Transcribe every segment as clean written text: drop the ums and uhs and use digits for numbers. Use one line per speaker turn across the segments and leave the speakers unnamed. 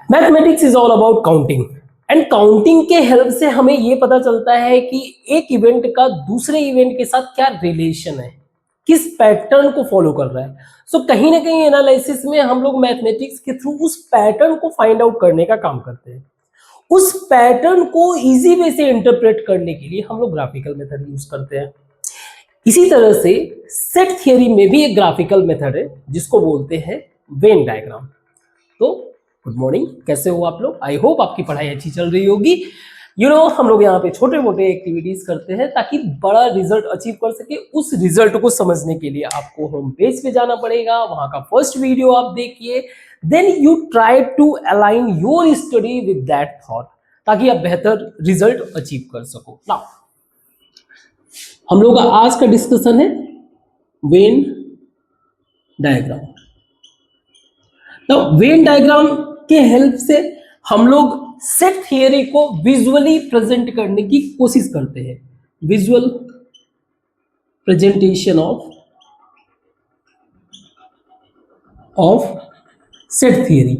Mathematics is all about counting and counting के help से हमें ये पता चलता है कि एक इवेंट का दूसरे इवेंट के साथ क्या रिलेशन है, किस पैटर्न को फॉलो कर रहा है। सो कहीं ना कहीं एनालिसिस में हम लोग मैथमेटिक्स के थ्रू उस पैटर्न को फाइंड आउट करने का काम करते हैं। उस पैटर्न को इजी वे से इंटरप्रेट करने के लिए हम लोग ग्राफिकल मेथड यूज करते हैं। इसी तरह से सेट थियरी में भी एक ग्राफिकल मेथड है जिसको बोलते हैं वेन डायग्राम। तो गुड मॉर्निंग, कैसे हो आप लोग? आई होप आपकी पढ़ाई अच्छी चल रही होगी। हम लोग यहाँ पे छोटे मोटे एक्टिविटीज करते हैं ताकि बड़ा रिजल्ट अचीव कर सके। उस रिजल्ट को समझने के लिए आपको होम पेज पे जाना पड़ेगा, वहां का फर्स्ट वीडियो आप देखिए, then you try to align your study with that thought ताकि आप बेहतर रिजल्ट अचीव कर सको। नाउ हम लोग का आज का डिस्कशन है Venn diagram. Now when diagram के हेल्प से हम लोग सेट थियरी को विजुअली प्रेजेंट करने की कोशिश करते हैं। Visual presentation of set theory.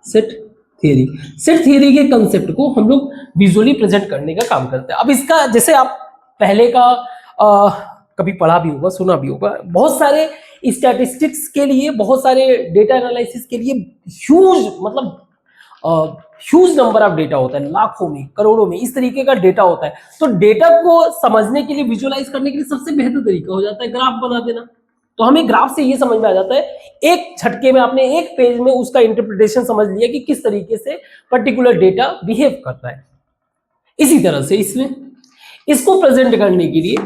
Set theory के कंसेप्ट को हम लोग विजुअली प्रेजेंट करने का काम करते हैं। अब इसका जैसे आप पहले का कभी पढ़ा भी होगा, सुना भी होगा, बहुत सारे स्टैटिस्टिक्स के लिए, बहुत सारे डेटा एनालिसिस के लिए ह्यूज नंबर ऑफ डेटा होता है, लाखों में, करोड़ों में, इस तरीके का डेटा होता है। तो डेटा को समझने के लिए, विजुअलाइज करने के लिए सबसे बेहतर तरीका हो जाता है ग्राफ बना देना। तो हमें ग्राफ से ये समझ में आ जाता है, एक झटके में आपने एक पेज में उसका इंटरप्रिटेशन समझ लिया कि किस तरीके से पर्टिकुलर डेटा बिहेव करता है। इसी तरह से इसमें इसको प्रेजेंट करने के लिए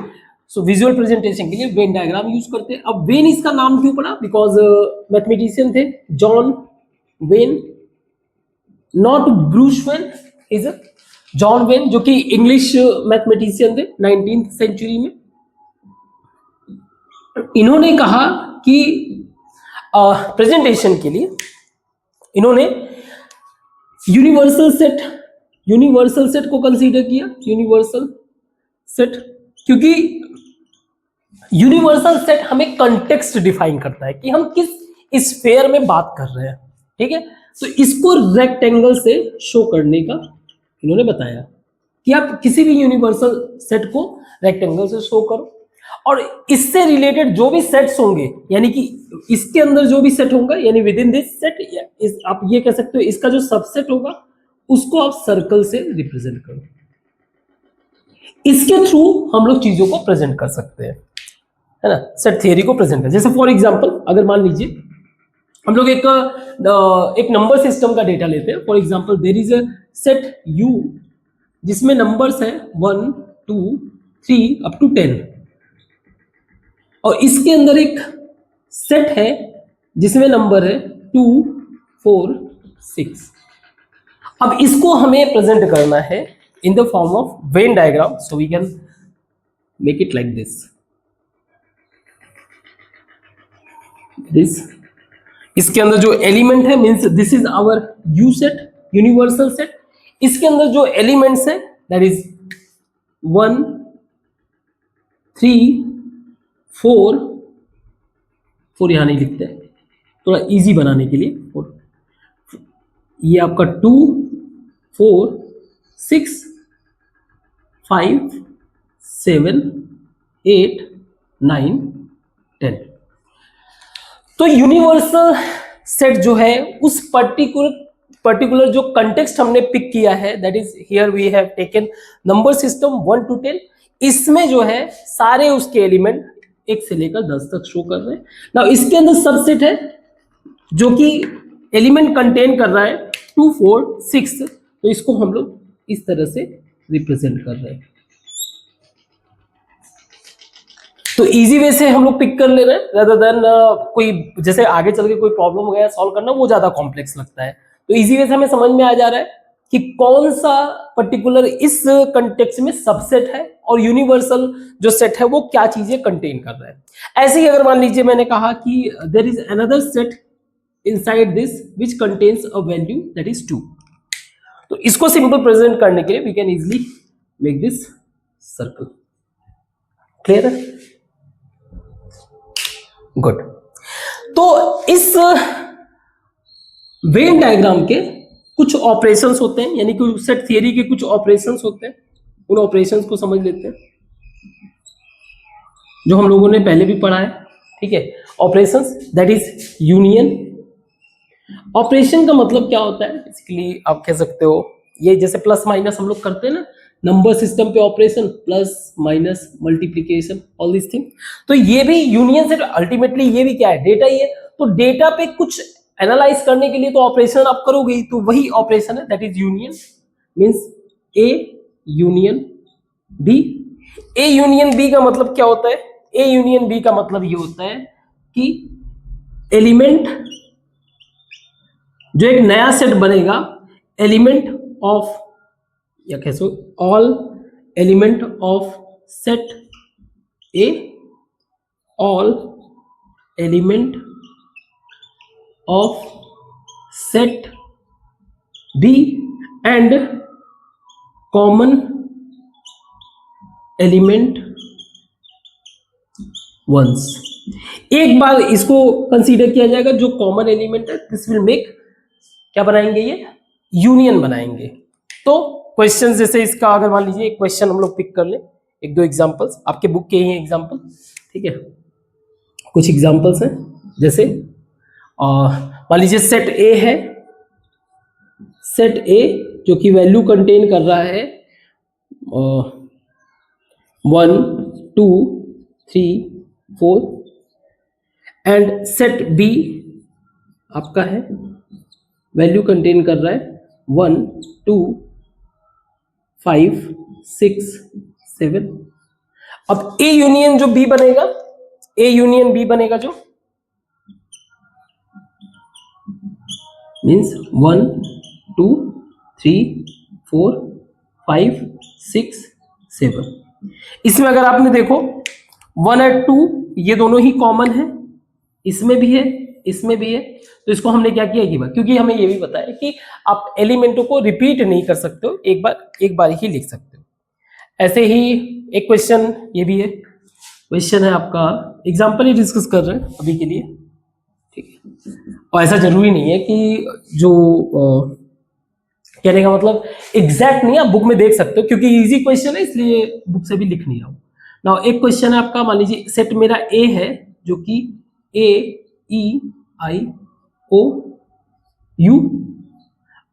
विजुअल प्रेजेंटेशन के लिए वेन डायग्राम यूज करते हैं। अब वेन इसका नाम क्यों पड़ा? बिकॉज मैथमेटिशियन थे John when, not Bruce Wayne, is John when, जो कि इंग्लिश मैथमेटिशियन थे 19th सेंचुरी में। इन्होंने कहा कि प्रेजेंटेशन के लिए इन्होंने यूनिवर्सल सेट को कंसीडर किया। यूनिवर्सल सेट, क्योंकि यूनिवर्सल सेट हमें कंटेक्स्ट डिफाइन करता है कि हम किस स्फेयर में बात कर रहे हैं। ठीक है, तो इसको रेक्टेंगल से शो करने का इन्होंने बताया कि आप किसी भी यूनिवर्सल सेट को रेक्टेंगल से शो करो, और इससे रिलेटेड जो भी सेट्स होंगे, यानी कि इसके अंदर जो भी सेट होगा, यानी विद इन दिस सेट, आप ये कह सकते हो इसका जो सबसेट होगा उसको आप सर्कल से रिप्रेजेंट करो। इसके थ्रू हम लोग चीजों को प्रेजेंट कर सकते हैं, है ना, सेट थियरी को प्रेजेंट कर। जैसे फॉर एग्जांपल, अगर मान लीजिए हम लोग एक नंबर सिस्टम का डेटा लेते हैं। For example, there is a set U जिसमें नंबर्स है 1 2 3 अप टू 10, और इसके अंदर एक सेट है जिसमें नंबर है 2 4 6। अब इसको हमें प्रेजेंट करना है in the form of Venn diagram, so we can make it like this. इसके अंदर जो एलिमेंट है, means this is our U set, universal set. इसके अंदर जो एलिमेंट्स है दैट इज 1 3 4 यहां नहीं लिखते, थोड़ा इजी बनाने के लिए 4, ये आपका 2 4 6 5 7 8 9 10। तो यूनिवर्सल सेट जो है उस पर्टिकुलर जो कंटेक्स्ट हमने पिक किया है, that is here we have taken number system 1 to 10। इसमें जो है सारे उसके एलिमेंट 1 से लेकर 10 तक शो कर रहे हैं। नाउ इसके अंदर सबसेट है जो कि एलिमेंट कंटेन कर रहा है 2 4 6, तो इसको हम लोग इस तरह से रिप्रेजेंट कर रहे हैं। तो इजी वे से हम लोग पिक कर ले रहे हैं, rather देन कोई जैसे आगे चल के कोई प्रॉब्लम हो गया सॉल्व करना, वो ज्यादा कॉम्प्लेक्स लगता है। तो इजी वे से हमें समझ में आ जा रहा है कि कौन सा पर्टिकुलर इस कंटेक्स्ट में सबसेट है और यूनिवर्सल जो सेट है वो क्या चीजें कंटेन कर रहा है। ऐसे ही अगर मान लीजिए मैंने कहा कि there is another set inside this which contains a value that is 2, तो इसको सिंपल प्रेजेंट करने के लिए we can easily make this circle. Clear है? गुड। तो इस वेन डायग्राम के कुछ ऑपरेशंस होते हैं, यानी कि सेट थियरी के कुछ ऑपरेशंस होते हैं, उन ऑपरेशंस को समझ लेते हैं जो हम लोगों ने पहले भी पढ़ा है। ठीक है, operations that is union. Operation का मतलब क्या होता है, बेसिकली आप कह सकते हो ये जैसे प्लस माइनस हम लोग करते हैं ना नंबर सिस्टम पे, operation plus minus multiplication all this thing, तो ये भी यूनियन से अल्टीमेटली ये भी क्या है, डेटा ही है। तो डेटा पे कुछ एनालाइज करने के लिए तो ऑपरेशन आप करोगे ही, तो वही ऑपरेशन है that is union. Means A union B. A union B का मतलब क्या होता है, ए यूनियन बी का मतलब ये होता है कि एलिमेंट जो एक नया सेट बनेगा, एलिमेंट ऑफ या कैसे all element of set A, all element of set B and common element once. एक बार इसको कंसीडर किया जाएगा, जो कॉमन एलिमेंट है दिस विल मेक क्या बनाएंगे, ये यूनियन बनाएंगे। तो क्वेश्चन जैसे इसका अगर मान लीजिए एक क्वेश्चन हम लोग पिक कर लें, एक दो एग्जांपल्स आपके बुक के ही एग्जांपल। ठीक है, कुछ एग्जांपल्स हैं जैसे मान लीजिए सेट ए है, सेट ए जो कि वैल्यू कंटेन कर रहा है 1 2 3 4 एंड सेट बी आपका है वैल्यू कंटेन कर रहा है 1 2 5 6 7। अब ए यूनियन जो बी बनेगा, ए यूनियन बी बनेगा जो मीन्स 1 2 3 4 5 6 7। इसमें अगर आपने देखो 1 और 2 ये दोनों ही कॉमन है, इसमें भी है इसमें भी है, तो इसको हमने क्या किया, क्योंकि हमें ये भी पता है कि आप एलिमेंटों को रिपीट नहीं कर सकते हो, एक बार ही लिख सकते हो। ऐसे ही एक क्वेश्चन ये भी है, क्वेश्चन है आपका, एग्जांपल ही डिस्कस कर रहे हैं अभी के लिए। ठीक है, और ऐसा जरूरी नहीं है कि जो कहने का मतलब एग्जैक्ट नहीं, आप बुक में देख सकते हो, क्योंकि इजी क्वेश्चन है इसलिए बुक से भी लिख नहीं रहा हूं ना। एक क्वेश्चन है आपका, मान लीजिए सेट मेरा ए है जो कि ए ई आई ओ यू,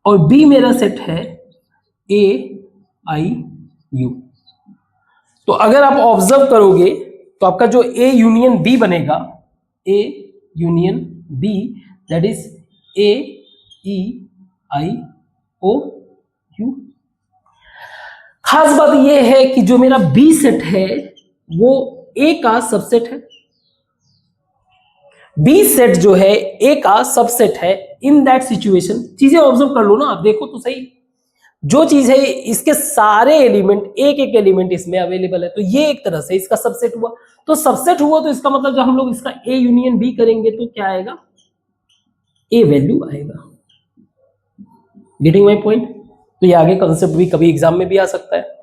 और बी मेरा सेट है ए आई यू। तो अगर आप ऑब्जर्व करोगे तो आपका जो ए यूनियन बी बनेगा, A union B that is A E I O U. खास बात यह है कि जो मेरा बी सेट है वो ए का सबसेट है, बी सेट जो है ए का सबसेट है। इन दैट सिचुएशन चीजें ऑब्जर्व कर लो ना, आप देखो तो सही, जो चीज है इसके सारे एलिमेंट, एक एक एलिमेंट इसमें अवेलेबल है, तो ये एक तरह से इसका सबसेट हुआ। तो सबसेट हुआ तो इसका मतलब जब हम लोग इसका ए यूनियन बी करेंगे तो क्या आएगा, ए वैल्यू आएगा। Getting my point? तो ये आगे कंसेप्ट भी कभी एग्जाम में भी आ सकता है।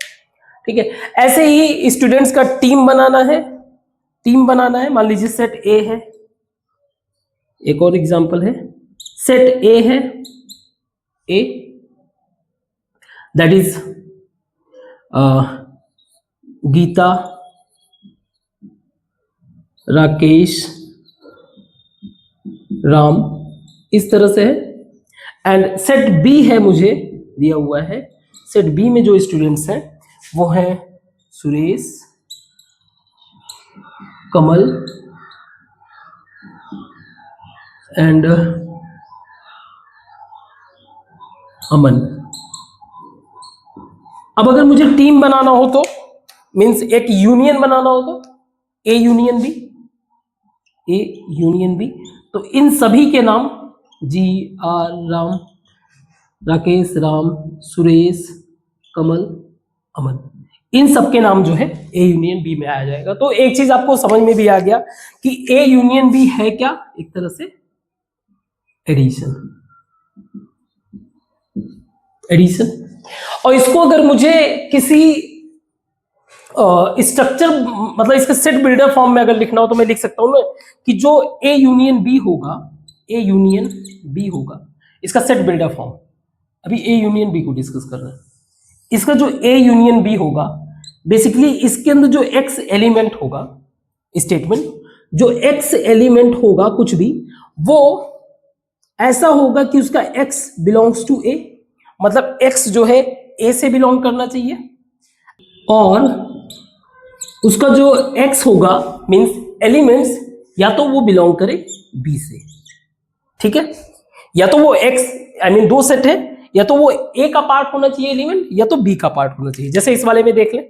ठीक है, ऐसे ही स्टूडेंट्स का टीम बनाना है, टीम बनाना है। मान लीजिए सेट ए है, एक और एग्जांपल है, सेट ए है, ए दैट इज गीता, राकेश, राम, इस तरह से है। एंड सेट बी है, मुझे दिया हुआ है, सेट बी में जो स्टूडेंट्स हैं वो हैं सुरेश, कमल एंड अमन। अब अगर मुझे टीम बनाना हो तो मींस एक यूनियन बनाना हो तो A union B, A union B, तो इन सभी के नाम जी आर, राम, राकेश, राम, सुरेश, कमल, अमन, इन सबके नाम जो है ए यूनियन बी में आ जाएगा। तो एक चीज आपको समझ में भी आ गया कि ए यूनियन बी है क्या, एक तरह से एडिशन, एडिशन। और इसको अगर मुझे किसी स्ट्रक्चर मतलब इसका सेट बिल्डर फॉर्म में अगर लिखना हो तो मैं लिख सकता हूं ना कि जो ए यूनियन बी होगा, ए यूनियन बी होगा, इसका सेट बिल्डर फॉर्म, अभी ए यूनियन बी को डिस्कस कर रहे हैं। इसका जो ए यूनियन बी होगा, बेसिकली इसके अंदर जो एक्स एलिमेंट होगा, स्टेटमेंट जो एक्स एलिमेंट होगा कुछ भी, वो ऐसा होगा कि उसका एक्स बिलोंग्स टू ए, मतलब एक्स जो है ए से बिलोंग करना चाहिए, और उसका जो एक्स होगा मींस एलिमेंट्स या तो वो बिलोंग करे बी से, ठीक है, या तो वो एक्स दो सेट है, या तो वो ए का पार्ट होना चाहिए एलिमेंट, या तो बी का पार्ट होना चाहिए। जैसे इस वाले में देख लें,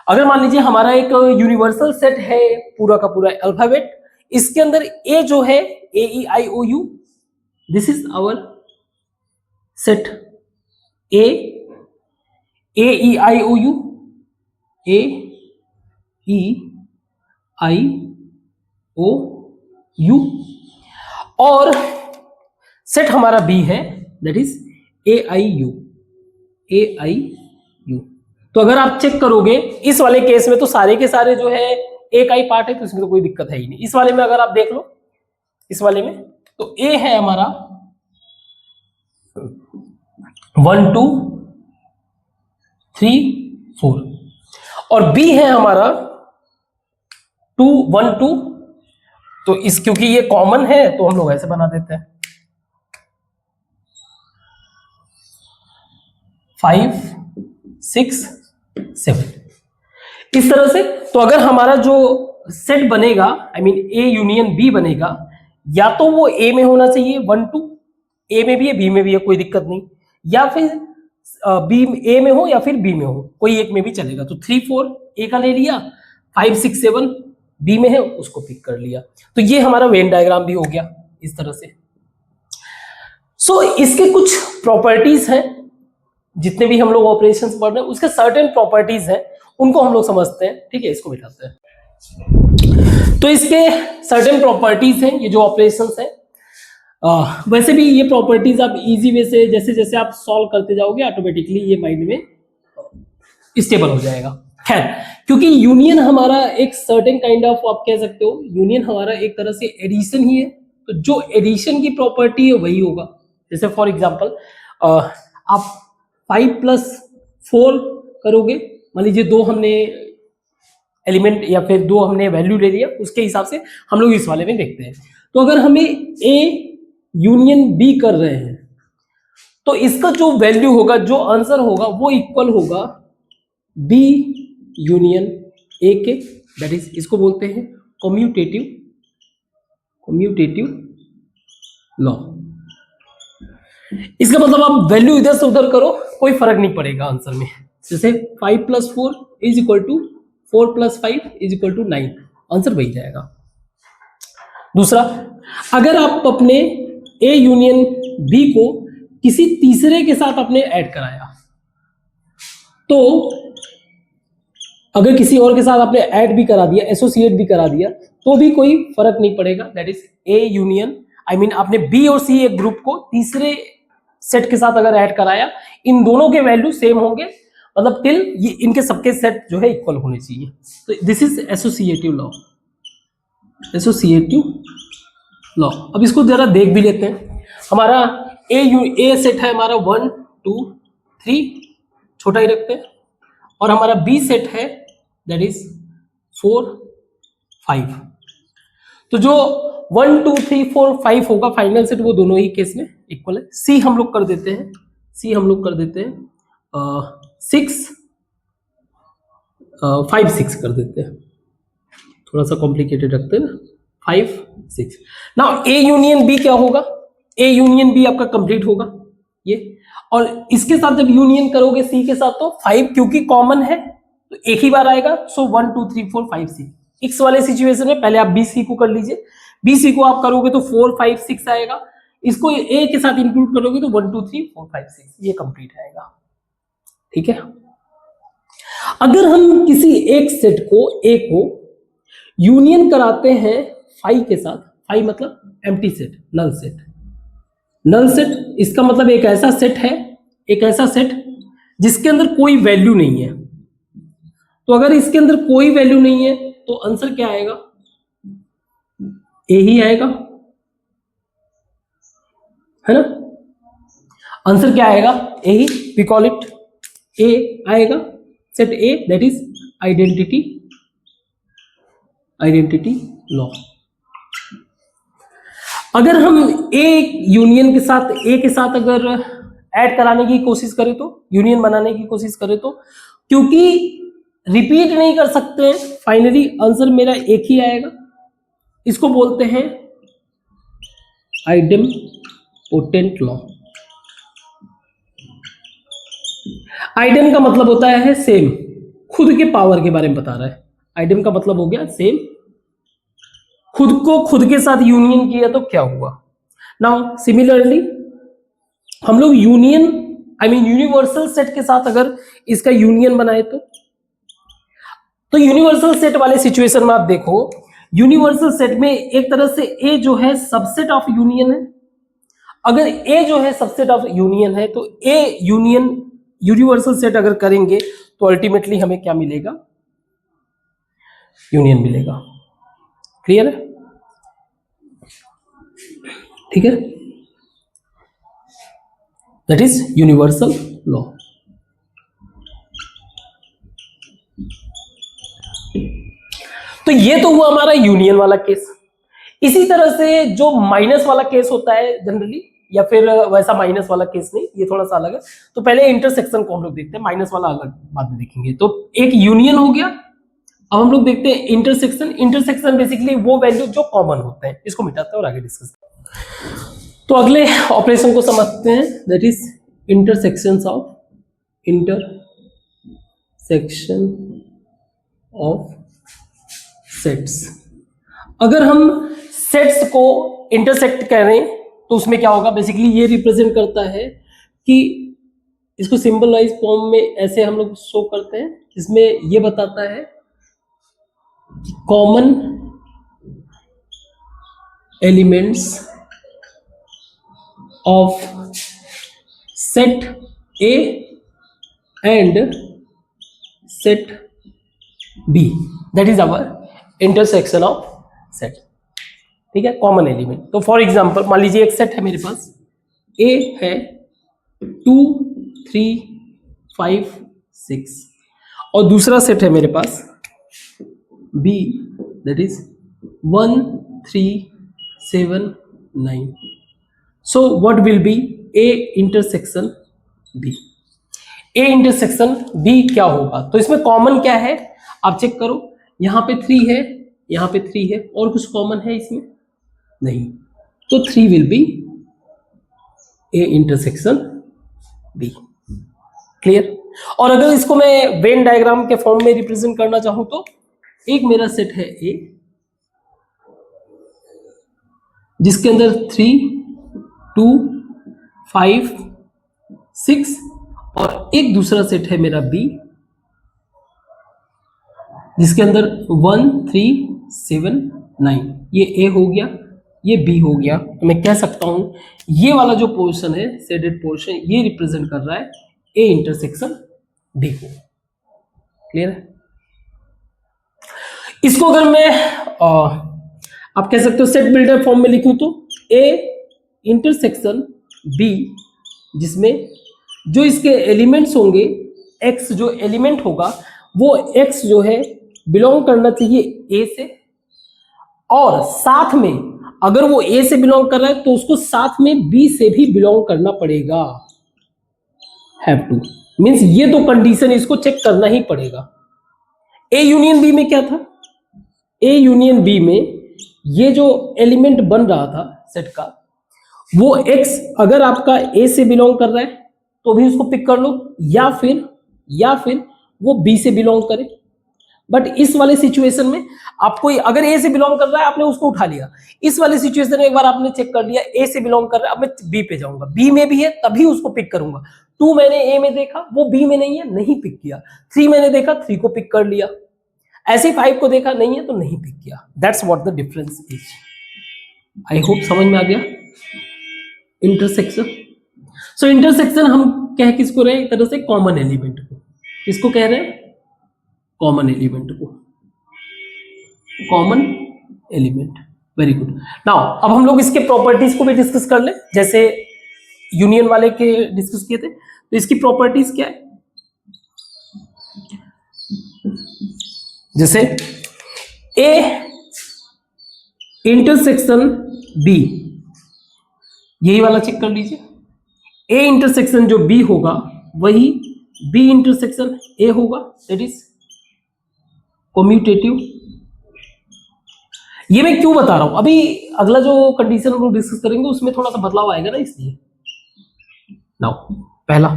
अगर मान लीजिए हमारा एक यूनिवर्सल सेट है पूरा का पूरा अल्फाबेट, इसके अंदर ए जो है A E I O U, this is our set A E I O U, A E I O U, और सेट हमारा बी है that is A I U, A I U. तो अगर आप चेक करोगे इस वाले केस में तो सारे के सारे जो है ए का ही पार्ट है, तो इसमें तो कोई दिक्कत है ही नहीं। इस वाले में अगर आप देख लो, इस वाले में तो ए है हमारा 1 2 3 4 और बी है हमारा 2 1 2, तो इस क्योंकि ये कॉमन है तो हम लोग ऐसे बना देते हैं 5 6 7 इस तरह से। तो अगर हमारा जो सेट बनेगा ए यूनियन बी बनेगा, या तो वो ए में होना चाहिए 1 2, ए में भी है बी में भी है कोई दिक्कत नहीं, या फिर बी ए में हो या फिर बी में हो, कोई एक में भी चलेगा। तो 3 4 ए का ले लिया, 5 6 7 बी में है उसको पिक कर लिया। तो ये हमारा वेन डायग्राम भी हो गया इस तरह से। सो इसके कुछ प्रॉपर्टीज हैं, जितने भी हम लोग ऑपरेशंस पढ़ रहे हैं उसके सर्टेन प्रॉपर्टीज हैं, उनको हम लोग समझते हैं, ठीक है। इसको बिठाते हैं। तो इसके सर्टेन प्रॉपर्टीज हैं, ये जो ऑपरेशंस हैं। वैसे भी ये प्रॉपर्टीज आप इजी वे से जैसे जैसे आप सॉल्व करते जाओगे ऑटोमेटिकली ये माइंड में स्टेबल हो जाएगा। खैर, क्योंकि यूनियन हमारा एक सर्टेन काइंड ऑफ, आप कह सकते हो यूनियन हमारा एक तरह से एडिशन ही है, तो जो एडिशन की प्रॉपर्टी है वही होगा। जैसे फॉर एग्जांपल आप 5 + 4 करोगे, मान लीजिए 2 हमने एलिमेंट या फिर 2 हमने वैल्यू ले लिया, उसके हिसाब से हम लोग इस वाले में देखते हैं। तो अगर हमें ए यूनियन बी कर रहे हैं तो इसका जो वैल्यू होगा, जो आंसर होगा वो इक्वल होगा बी यूनियन ए के, दैट इज इसको बोलते हैं कम्यूटेटिव लॉ। इसका मतलब आप वैल्यू इधर से उधर करो कोई फर्क नहीं पड़ेगा आंसर में। जैसे 5 + 4 = 4 + 5 = 9, आंसर वही जाएगा। दूसरा, अगर आप अपने ए यूनियन बी को किसी तीसरे के साथ आपने ऐड कराया, तो अगर किसी और के साथ आपने ऐड भी करा दिया, एसोसिएट भी करा दिया, तो भी कोई फर्क नहीं पड़ेगा। दैट इज ए यूनियन आपने बी और सी एक ग्रुप को तीसरे सेट के साथ अगर ऐड कराया, इन दोनों के वैल्यू सेम होंगे, मतलब टिल ये इनके सबके सेट जो है इक्वल होने चाहिए। तो दिस इज एसोसिएटिव लॉ। अब इसको जरा देख भी लेते हैं। हमारा ए सेट है हमारा 1 2 3, छोटा ही रखते हैं, और हमारा बी सेट है दैट इज 4 5। तो जो 1 2 3 4 5 होगा फाइनल सेट, वो दोनों ही केस में इक्वल है। सी हम लोग कर देते हैं 6 5 6 कर देते हैं, थोड़ा सा कॉम्प्लिकेटेड रखते हैं ना, 5 6। नाउ ए यूनियन बी क्या होगा, ए यूनियन बी आपका कंप्लीट होगा ये, और इसके साथ जब यूनियन करोगे सी के साथ, तो 5 क्योंकि कॉमन है तो एक ही बार आएगा। सो 1 2 3 4 5 6। इस वाले सिचुएशन में पहले आप बी सी को कर लीजिए, बी सी को आप करोगे तो 4 5 6 आएगा, इसको ए के साथ इंक्लूड करोगे तो 1 2 3 4 5 6 ये कंप्लीट आएगा, ठीक है। अगर हम किसी एक सेट को ए को यूनियन कराते हैं 5 के साथ, 5 मतलब एम्प्टी सेट, नल सेट, इसका मतलब एक ऐसा सेट जिसके अंदर कोई वैल्यू नहीं है। तो अगर इसके अंदर कोई वैल्यू नहीं है तो आंसर क्या आएगा, ए ही आएगा, है ना। आंसर क्या आएगा? ए ही, वी कॉल इट ए आएगा, set A, that is identity law. अगर हम ए यूनियन के साथ अगर ऐड कराने की कोशिश करें तो, यूनियन बनाने की कोशिश करें तो, क्योंकि रिपीट नहीं कर सकते हैं, फाइनली आंसर मेरा एक ही आएगा। इसको बोलते हैं आइडेम्पोटेंट लॉ। आइडेम का मतलब होता है सेम, खुद के पावर के बारे में बता रहा है। आइडेम का मतलब हो गया सेम, खुद को खुद के साथ यूनियन किया तो क्या हुआ। नाउ सिमिलरली हम लोग यूनियन यूनिवर्सल सेट के साथ अगर इसका यूनियन बनाए तो यूनिवर्सल सेट वाले सिचुएशन में आप देखो, यूनिवर्सल सेट में एक तरह से ए जो है सबसेट ऑफ यूनियन है। अगर ए जो है सबसेट ऑफ यूनियन है तो ए यूनियन यूनिवर्सल सेट अगर करेंगे तो अल्टीमेटली हमें क्या मिलेगा? यूनियन मिलेगा। क्लियर है? ठीक है, दैट इज यूनिवर्सल लॉ। तो ये तो हुआ हमारा यूनियन वाला केस। इसी तरह से जो माइनस वाला केस होता है जनरली, या फिर वैसा माइनस वाला केस नहीं, ये थोड़ा सा अलग है। तो पहले इंटरसेक्शन को हम लोग देखते हैं, माइनस वाला अलग बाद में देखेंगे। तो एक यूनियन हो गया, अब हम लोग देखते हैं इंटरसेक्शन। इंटरसेक्शन बेसिकली वो वैल्यू जो कॉमन होते हैं, इसको मिटाते हैं और आगे डिस्कस। तो अगले ऑपरेशन को समझते हैं, that is intersection of sets. अगर हम सेट्स को इंटरसेक्ट करें तो उसमें क्या होगा? बेसिकली ये रिप्रेजेंट करता है कि इसको सिंबलाइज फॉर्म में ऐसे हम लोग शो करते हैं, जिसमें ये बताता है कि common elements of set A and set B, that is our intersection of set. ठीक है, कॉमन एलिमेंट। तो फॉर एग्जांपल मान लीजिए एक सेट है मेरे पास, ए है 2 3 5 6, और दूसरा सेट है मेरे पास B, that is 1 3 7 9। So what will be A intersection B? A intersection B क्या होगा? तो इसमें कॉमन क्या है आप चेक करो, यहां पे 3 है, यहां पे 3 है, और कुछ कॉमन है इसमें? नहीं। तो 3 will be A intersection B. Clear? और अगर इसको मैं वेन डायग्राम के फॉर्म में रिप्रेजेंट करना चाहूं तो एक मेरा सेट है ए, जिसके अंदर 3 2 5 6, और एक दूसरा सेट है मेरा बी, जिसके अंदर 1 3 7 9। ये ए हो गया, ये बी हो गया। तो मैं कह सकता हूं ये वाला जो पोर्शन है, शेडेड पोर्शन, ये रिप्रेजेंट कर रहा है ए इंटरसेक्शन बी को। क्लियर है? इसको अगर मैं आप कह सकते हो सेट बिल्डर फॉर्म में लिखूं तो ए इंटरसेक्शन बी, जिसमें जो इसके एलिमेंट्स होंगे, एक्स जो एलिमेंट होगा वो एक्स जो है बिलोंग करना चाहिए ए से, और साथ में अगर वो ए से बिलोंग कर रहा है तो उसको साथ में बी से भी बिलोंग करना पड़ेगा। हैव टू मीन्स ये दो कंडीशन इसको चेक करना ही पड़ेगा। ए यूनियन बी में क्या था? ए यूनियन बी में ये जो एलिमेंट बन रहा था सेट का, वो एक्स अगर आपका ए से बिलोंग कर रहा है तो भी उसको पिक कर लो, या फिर वो बी से बिलोंग करे। बट इस वाले सिचुएशन में आपको अगर ए से बिलोंग कर रहा है, आपने उसको उठा लिया। इस वाले सिचुएशन में एक बार आपने चेक कर लिया ए से बिलोंग कर रहा है, अब मैं बी पे जाऊंगा, बी में भी है तभी उसको पिक करूंगा। 2 मैंने ए में देखा, वो बी में नहीं है, नहीं पिक किया। 3 मैंने देखा, 3 को पिक कर लिया। ऐसे 5 को देखा, नहीं है तो नहीं पिक किया। That's what the difference is. I hope समझ में आ गया इंटरसेक्शन। सो इंटरसेक्शन हम कह किसको रहे हैं? एक तरह से कॉमन एलिमेंट को। किसको कह रहे हैं? कॉमन एलिमेंट को। Common element, very good. Now अब हम लोग इसके प्रॉपर्टीज को भी डिस्कस कर ले। जैसे यूनियन वाले के डिस्कस किए थे। तो इसकी प्रॉपर्टीज क्या है, जैसे ए इंटरसेक्शन बी, यही वाला चेक कर लीजिए, ए इंटरसेक्शन जो बी होगा वही बी इंटरसेक्शन ए होगा, दैट इज कम्यूटेटिव। ये मैं क्यों बता रहा हूं, अभी अगला जो कंडीशन हम लोग डिस्कस करेंगे उसमें थोड़ा सा बदलाव आएगा ना, इसलिए। नाउ पहला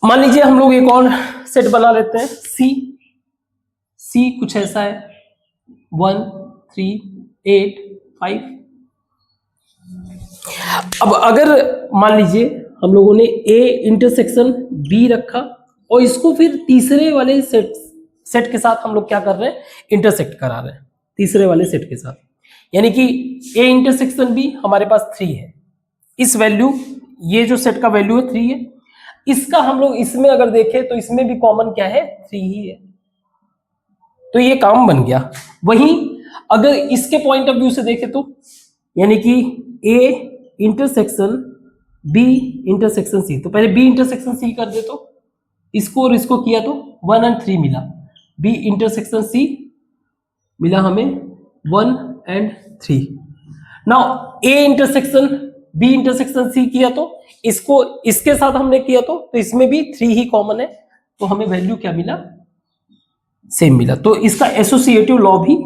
मान लीजिए हम लोग एक और सेट बना लेते हैं, सी कुछ ऐसा है 1 3 8 5। अब अगर मान लीजिए हम लोगों ने ए इंटरसेक्शन बी रखा और इसको फिर तीसरे वाले सेट के साथ हम लोग क्या कर रहे हैं, इंटरसेक्ट करा रहे हैं तीसरे वाले सेट के साथ, यानी कि ए इंटरसेक्शन बी हमारे पास 3 है, इस वैल्यू, ये जो सेट का वैल्यू है 3 है, इसका हम लोग इसमें अगर देखें तो इसमें भी कॉमन क्या है, 3 ही है, तो ये काम बन गया। वहीं अगर इसके पॉइंट ऑफ व्यू से देखें तो यानी कि A intersection B intersection C, तो पहले बी इंटरसेक्शन सी कर दे, तो इसको और इसको किया तो 1 और 3 मिला, बी इंटरसेक्शन सी मिला हमें 1 और 3। Now A intersection B intersection C किया तो इसको इसके साथ हमने किया तो इसमें भी 3 ही कॉमन है, तो हमें वैल्यू क्या मिला, सेम मिला। तो इसका एसोसिएटिव लॉ भी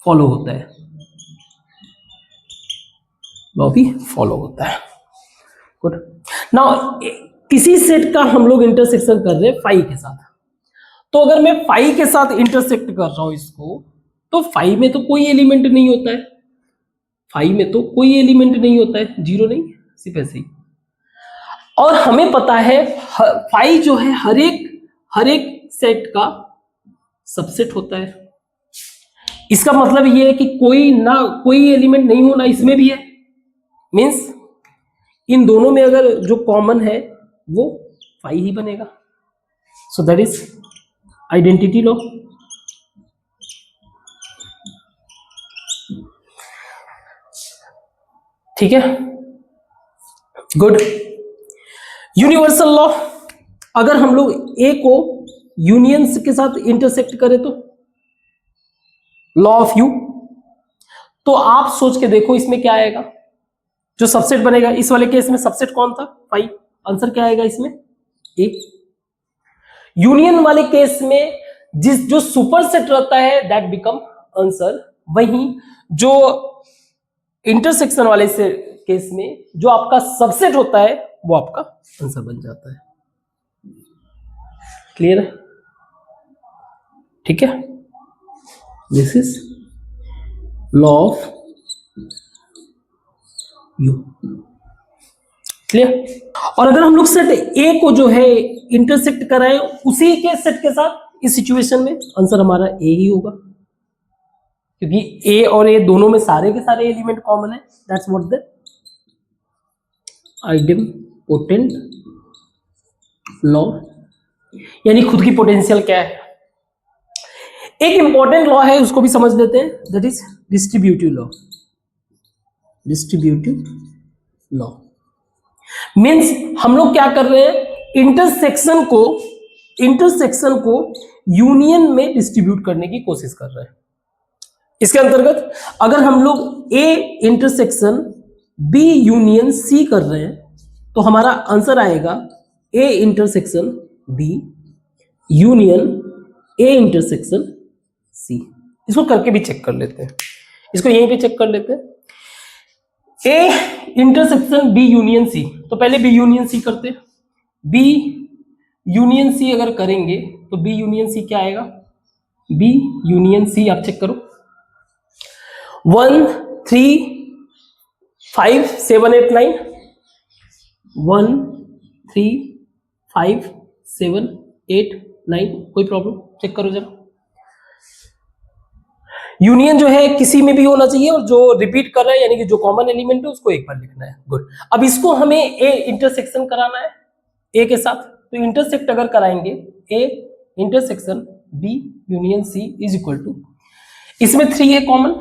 फॉलो होता है, लॉ भी फॉलो होता है। गुड। नाउ किसी सेट का हम लोग इंटरसेक्शन कर रहे हैं 5 के साथ, तो अगर मैं 5 के साथ इंटरसेक्ट कर रहा हूं इसको, तो 5 में तो कोई एलिमेंट नहीं होता है, 5 में तो कोई एलिमेंट नहीं होता है, 0 नहीं, सिर्फ ऐसे ही। और हमें पता है 5 जो है हर एक सेट का सबसेट होता है, इसका मतलब ये है कि कोई एलिमेंट नहीं होना इसमें भी है, मींस इन दोनों में अगर जो कॉमन है वो 5 ही बनेगा। So that is identity law. ठीक है, गुड। यूनिवर्सल लॉ, अगर हम लोग ए को यूनियंस के साथ इंटरसेक्ट करें तो लॉ ऑफ यू, तो आप सोच के देखो इसमें क्या आएगा, जो सबसेट बनेगा इस वाले केस में सबसेट कौन था, 5, आंसर क्या आएगा इसमें, ए। यूनियन वाले केस में जो सुपर सेट रहता है दैट बिकम आंसर, वहीं जो इंटरसेक्शन वाले से केस में जो आपका सबसेट होता है वो आपका आंसर बन जाता है। क्लियर है, ठीक है, this is law of you. Clear. और अगर हम लोग सेट ए को जो है इंटरसेक्ट कराएं उसी के सेट के साथ, इस सिचुएशन में आंसर हमारा ए ही होगा, क्योंकि ए और ए दोनों में सारे के सारे एलिमेंट कॉमन है, दैट्स व्हाट द आइडेंपोटेंट लॉ, यानी खुद की पोटेंशियल क्या है। एक इंपॉर्टेंट लॉ है उसको भी समझ लेते हैं, that is distributive law. Distributive law means हम लोग क्या कर रहे हैं, इंटरसेक्शन को यूनियन में डिस्ट्रीब्यूट करने की कोशिश कर रहे हैं। इसके अंतर्गत अगर हम लोग A intersection B union C कर रहे हैं तो हमारा आंसर आएगा A intersection B union A intersection C. इसको करके भी चेक कर लेते हैं, इसको यहीं पे चेक कर लेते हैं, A intersection B union C, तो पहले बी यूनियन सी करते, बी यूनियन सी अगर करेंगे तो बी यूनियन सी क्या आएगा, बी यूनियन सी आप चेक करो, 1 3 5 7 8 9, 1 3 5 7 8 9, कोई प्रॉब्लम, चेक करो जरा। यूनियन जो है किसी में भी होना चाहिए और जो रिपीट कर रहा है यानी कि जो कॉमन एलिमेंट है उसको एक बार लिखना है। गुड। अब इसको हमें ए इंटरसेक्शन कराना है ए के साथ, तो इंटरसेक्ट अगर कराएंगे A intersection B union C is equal to, इसमें 3 है कॉमन,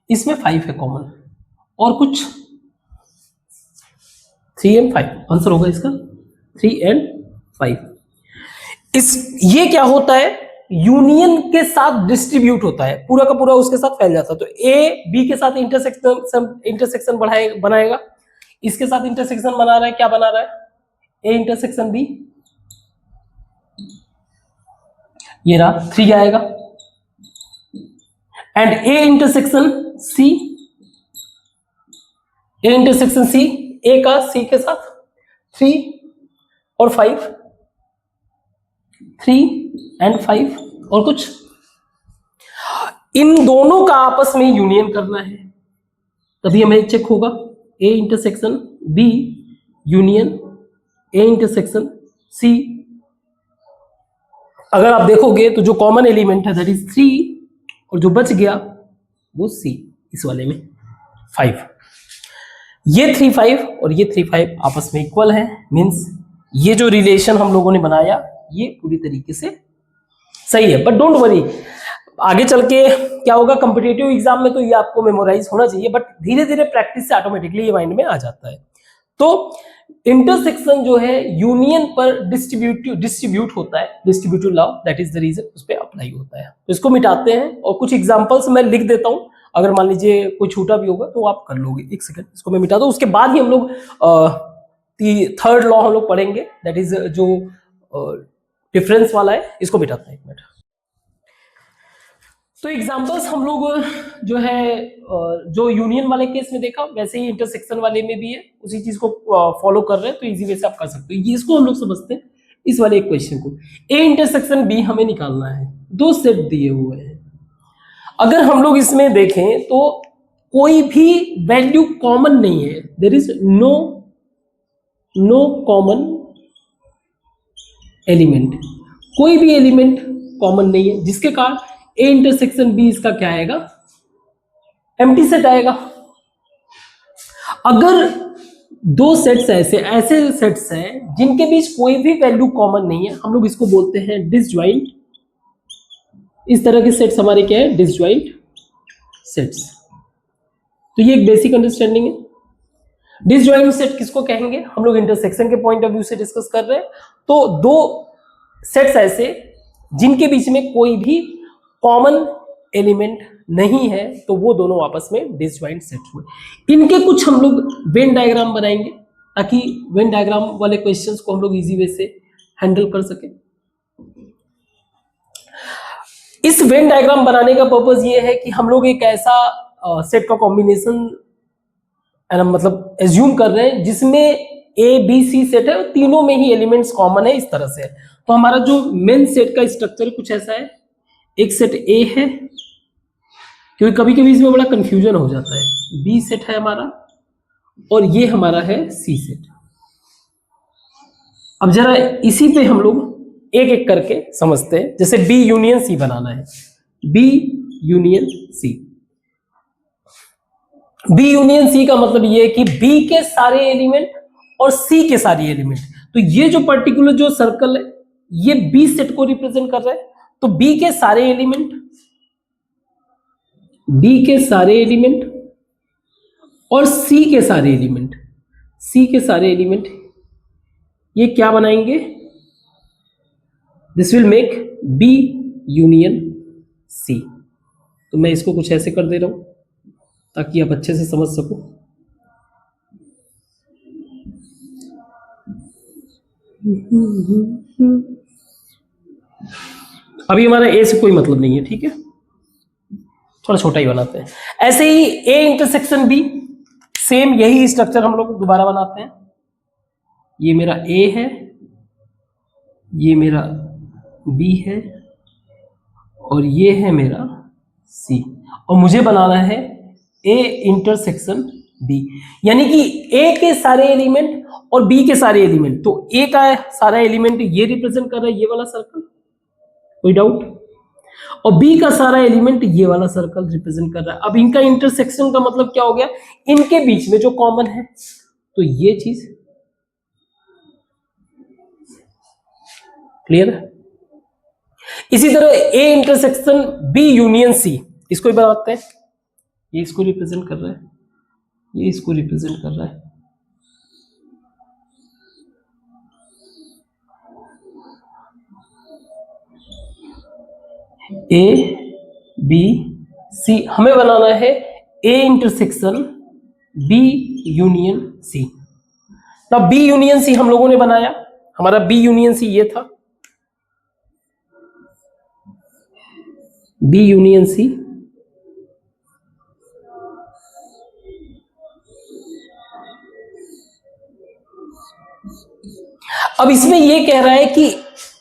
इसमें 5 है कॉमन, और कुछ 3 and 5 आंसर होगा इसका 3 and 5। ये क्या होता है, यूनियन के साथ डिस्ट्रीब्यूट होता है, पूरा का पूरा उसके साथ फैल जाता है। तो ए बी के साथ इंटरसेक्शन बनाएगा, इसके साथ इंटरसेक्शन बना रहा है, क्या बना रहा है, ए इंटरसेक्शन बी, ये रहा 3 आएगा, and A intersection C, A intersection C, A का सी के साथ 3 और 5, 3 and 5, और कुछ, इन दोनों का आपस में यूनियन करना है, तभी हमें चेक होगा A intersection B union A intersection C. अगर आप देखोगे तो जो कॉमन एलिमेंट है दैट इज 3, और जो बच गया वो सी, इस वाले में 5। ये 3 5 और ये 3 5 आपस में इक्वल है, मींस ये जो रिलेशन हम लोगों ने बनाया ये पूरी तरीके से सही है। बट डोंट वरी, आगे चल के क्या होगा, कॉम्पिटिटिव एग्जाम में तो ये आपको मेमोराइज होना चाहिए, बट धीरे धीरे प्रैक्टिस से ऑटोमेटिकली ये माइंड में आ जाता है। तो इंटरसेक्शन जो है यूनियन पर डिस्ट्रीब्यूट होता है, distributive law, that is the reason उस पर अप्लाई होता है। तो इसको मिटाते हैं और कुछ एग्जांपल्स मैं लिख देता हूं, अगर मान लीजिए कोई छूटा भी होगा तो आप कर लोगे। एक सेकंड, इसको मैं मिटा दूं, उसके बाद ही हम लोग थर्ड लॉ हम लोग पढ़ेंगे, दैट इज जो डिफरेंस वाला है, इसको मिटाते हैं एक मिनट। तो एग्जांपल्स हम लोग जो है जो यूनियन वाले केस में देखा वैसे ही इंटरसेक्शन वाले में भी है, उसी चीज को फॉलो कर रहे हैं, तो इजी वे से आप कर सकते हो। ये इसको हम लोग समझते हैं, इस वाले एक क्वेश्चन को, ए इंटरसेक्शन बी हमें निकालना है, 2 सेट दिए हुए हैं। अगर हम लोग इसमें देखें तो कोई भी वैल्यू कॉमन नहीं है, there is no common element, कोई भी एलिमेंट कॉमन नहीं है, जिसके कारण ए इंटरसेक्शन बी इसका क्या आएगा, एम्प्टी सेट आएगा। अगर 2 सेट्स ऐसे सेट्स हैं जिनके बीच कोई भी वैल्यू कॉमन नहीं है, हम लोग इसको बोलते हैं डिसजॉइंट। इस तरह के सेट्स हमारे क्या है, डिसजॉइंट सेट्स। तो ये एक बेसिक अंडरस्टैंडिंग है। डिसजॉइंट सेट किसको कहेंगे, हम लोग इंटरसेक्शन के पॉइंट ऑफ व्यू से डिस्कस कर रहे हैं। तो 2 सेट्स ऐसे जिनके बीच में कोई भी कॉमन एलिमेंट नहीं है, तो वो दोनों आपस में डिसजॉइंट सेट हुए। इनके कुछ हम लोग वेन डायग्राम बनाएंगे, ताकि वेन डायग्राम वाले क्वेश्चंस को हम लोग इजी वे से हैंडल कर सके। इस वेन डायग्राम बनाने का पर्पस ये है कि हम लोग एक ऐसा सेट का कॉम्बिनेशन मतलब एज्यूम कर रहे हैं जिसमें ए बी सी सेट है, तीनों में ही एलिमेंट्स कॉमन है, इस तरह से। तो हमारा जो मेन सेट का स्ट्रक्चर कुछ ऐसा है, एक सेट ए है, क्योंकि कभी कभी इसमें बड़ा कंफ्यूजन हो जाता है, बी सेट है हमारा, और ये हमारा है सी सेट। अब जरा इसी पे हम लोग एक एक करके समझते हैं। जैसे बी यूनियन सी बनाना है, B union C. B union C का मतलब ये है कि बी के सारे एलिमेंट और सी के सारे एलिमेंट, तो ये जो पर्टिकुलर जो सर्कल है ये बी सेट को रिप्रेजेंट कर रहा है। तो बी के सारे एलिमेंट और सी के सारे एलिमेंट ये क्या बनाएंगे, this will make B union C. तो मैं इसको कुछ ऐसे कर दे रहा हूं ताकि आप अच्छे से समझ सको। अभी हमारा ए से कोई मतलब नहीं है, ठीक है, थोड़ा छोटा ही बनाते हैं। ऐसे ही ए इंटरसेक्शन बी, सेम यही स्ट्रक्चर हम लोग दोबारा बनाते हैं। ये मेरा ए है, ये मेरा बी है, और ये है मेरा सी, और मुझे बनाना है ए इंटरसेक्शन बी, यानी कि ए के सारे एलिमेंट और बी के सारे एलिमेंट। तो ए का सारा एलिमेंट ये रिप्रेजेंट कर रहा है, ये वाला सर्कल, कोई डाउट, और बी का सारा एलिमेंट ये वाला सर्कल रिप्रेजेंट कर रहा है। अब इनका इंटरसेक्शन का मतलब क्या हो गया, इनके बीच में जो कॉमन है, तो ये चीज क्लियर है। इसी तरह A intersection B union C, इसको भी बनाते हैं। ये इसको रिप्रेजेंट कर रहा है, ये इसको रिप्रेजेंट कर रहा है, ए बी सी, हमें बनाना है A intersection B union C. ना बी यूनियन सी हम लोगों ने बनाया, हमारा बी यूनियन सी ये था, बी यूनियन सी। अब इसमें ये कह रहा है कि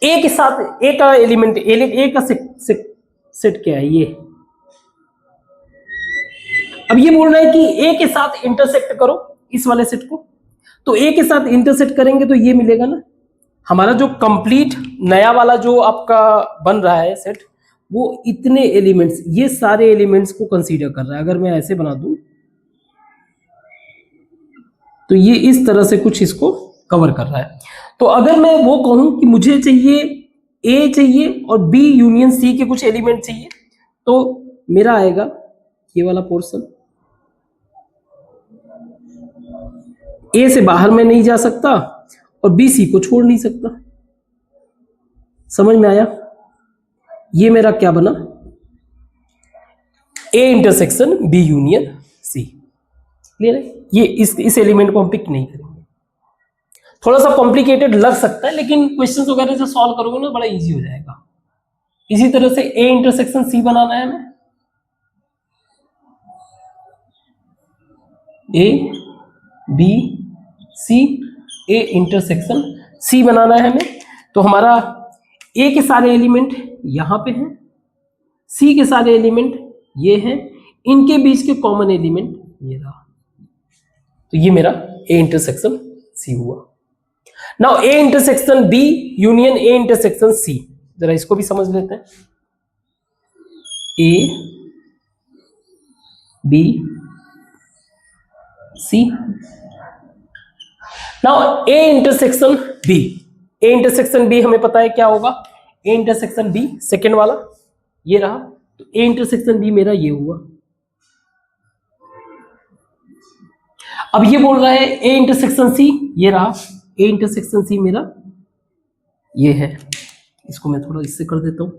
ए के साथ ए का एलिमेंट, ए का सेट क्या है ये। अब ये बोल रहा है कि ए के साथ इंटरसेक्ट करो इस वाले सेट को, तो ए के साथ इंटरसेक्ट करेंगे तो ये मिलेगा ना। हमारा जो कंप्लीट नया वाला जो आपका बन रहा है सेट, वो इतने एलिमेंट्स, ये सारे एलिमेंट्स को कंसीडर कर रहा है। अगर मैं ऐसे बना दूं तो ये इस तरह से कुछ इसको कवर कर रहा है। तो अगर मैं वो कहूं कि मुझे चाहिए ए चाहिए और बी यूनियन सी के कुछ एलिमेंट चाहिए, तो मेरा आएगा ये वाला पोर्शन। ए से बाहर में नहीं जा सकता और बी सी को छोड़ नहीं सकता। समझ में आया? ये मेरा क्या बना, A intersection B union C. Clear है? ये इस एलिमेंट को हम पिक नहीं करेंगे। थोड़ा सा कॉम्प्लिकेटेड लग सकता है, लेकिन क्वेश्चंस वगैरह से सॉल्व करोगे ना बड़ा इजी हो जाएगा। इसी तरह से ए इंटरसेक्शन सी बनाना है हमें, ए बी सी, ए इंटरसेक्शन सी बनाना है हमें। तो हमारा ए के सारे एलिमेंट यहां पे हैं, सी के सारे एलिमेंट ये हैं, इनके बीच के कॉमन एलिमेंट ये रहा। तो ये मेरा ए इंटरसेक्शन सी हुआ। Now A intersection B union A intersection C, जरा इसको भी समझ लेते हैं। A B C, now A intersection B, A intersection B हमें पता है क्या होगा, ए इंटरसेक्शन बी सेकेंड वाला ये रहा। तो ए इंटरसेक्शन बी मेरा ये हुआ। अब ये बोल रहा है ए इंटरसेक्शन सी ये रहा, ए इंटरसेक्शन सी मेरा ये है। इसको मैं थोड़ा इससे कर देता हूं।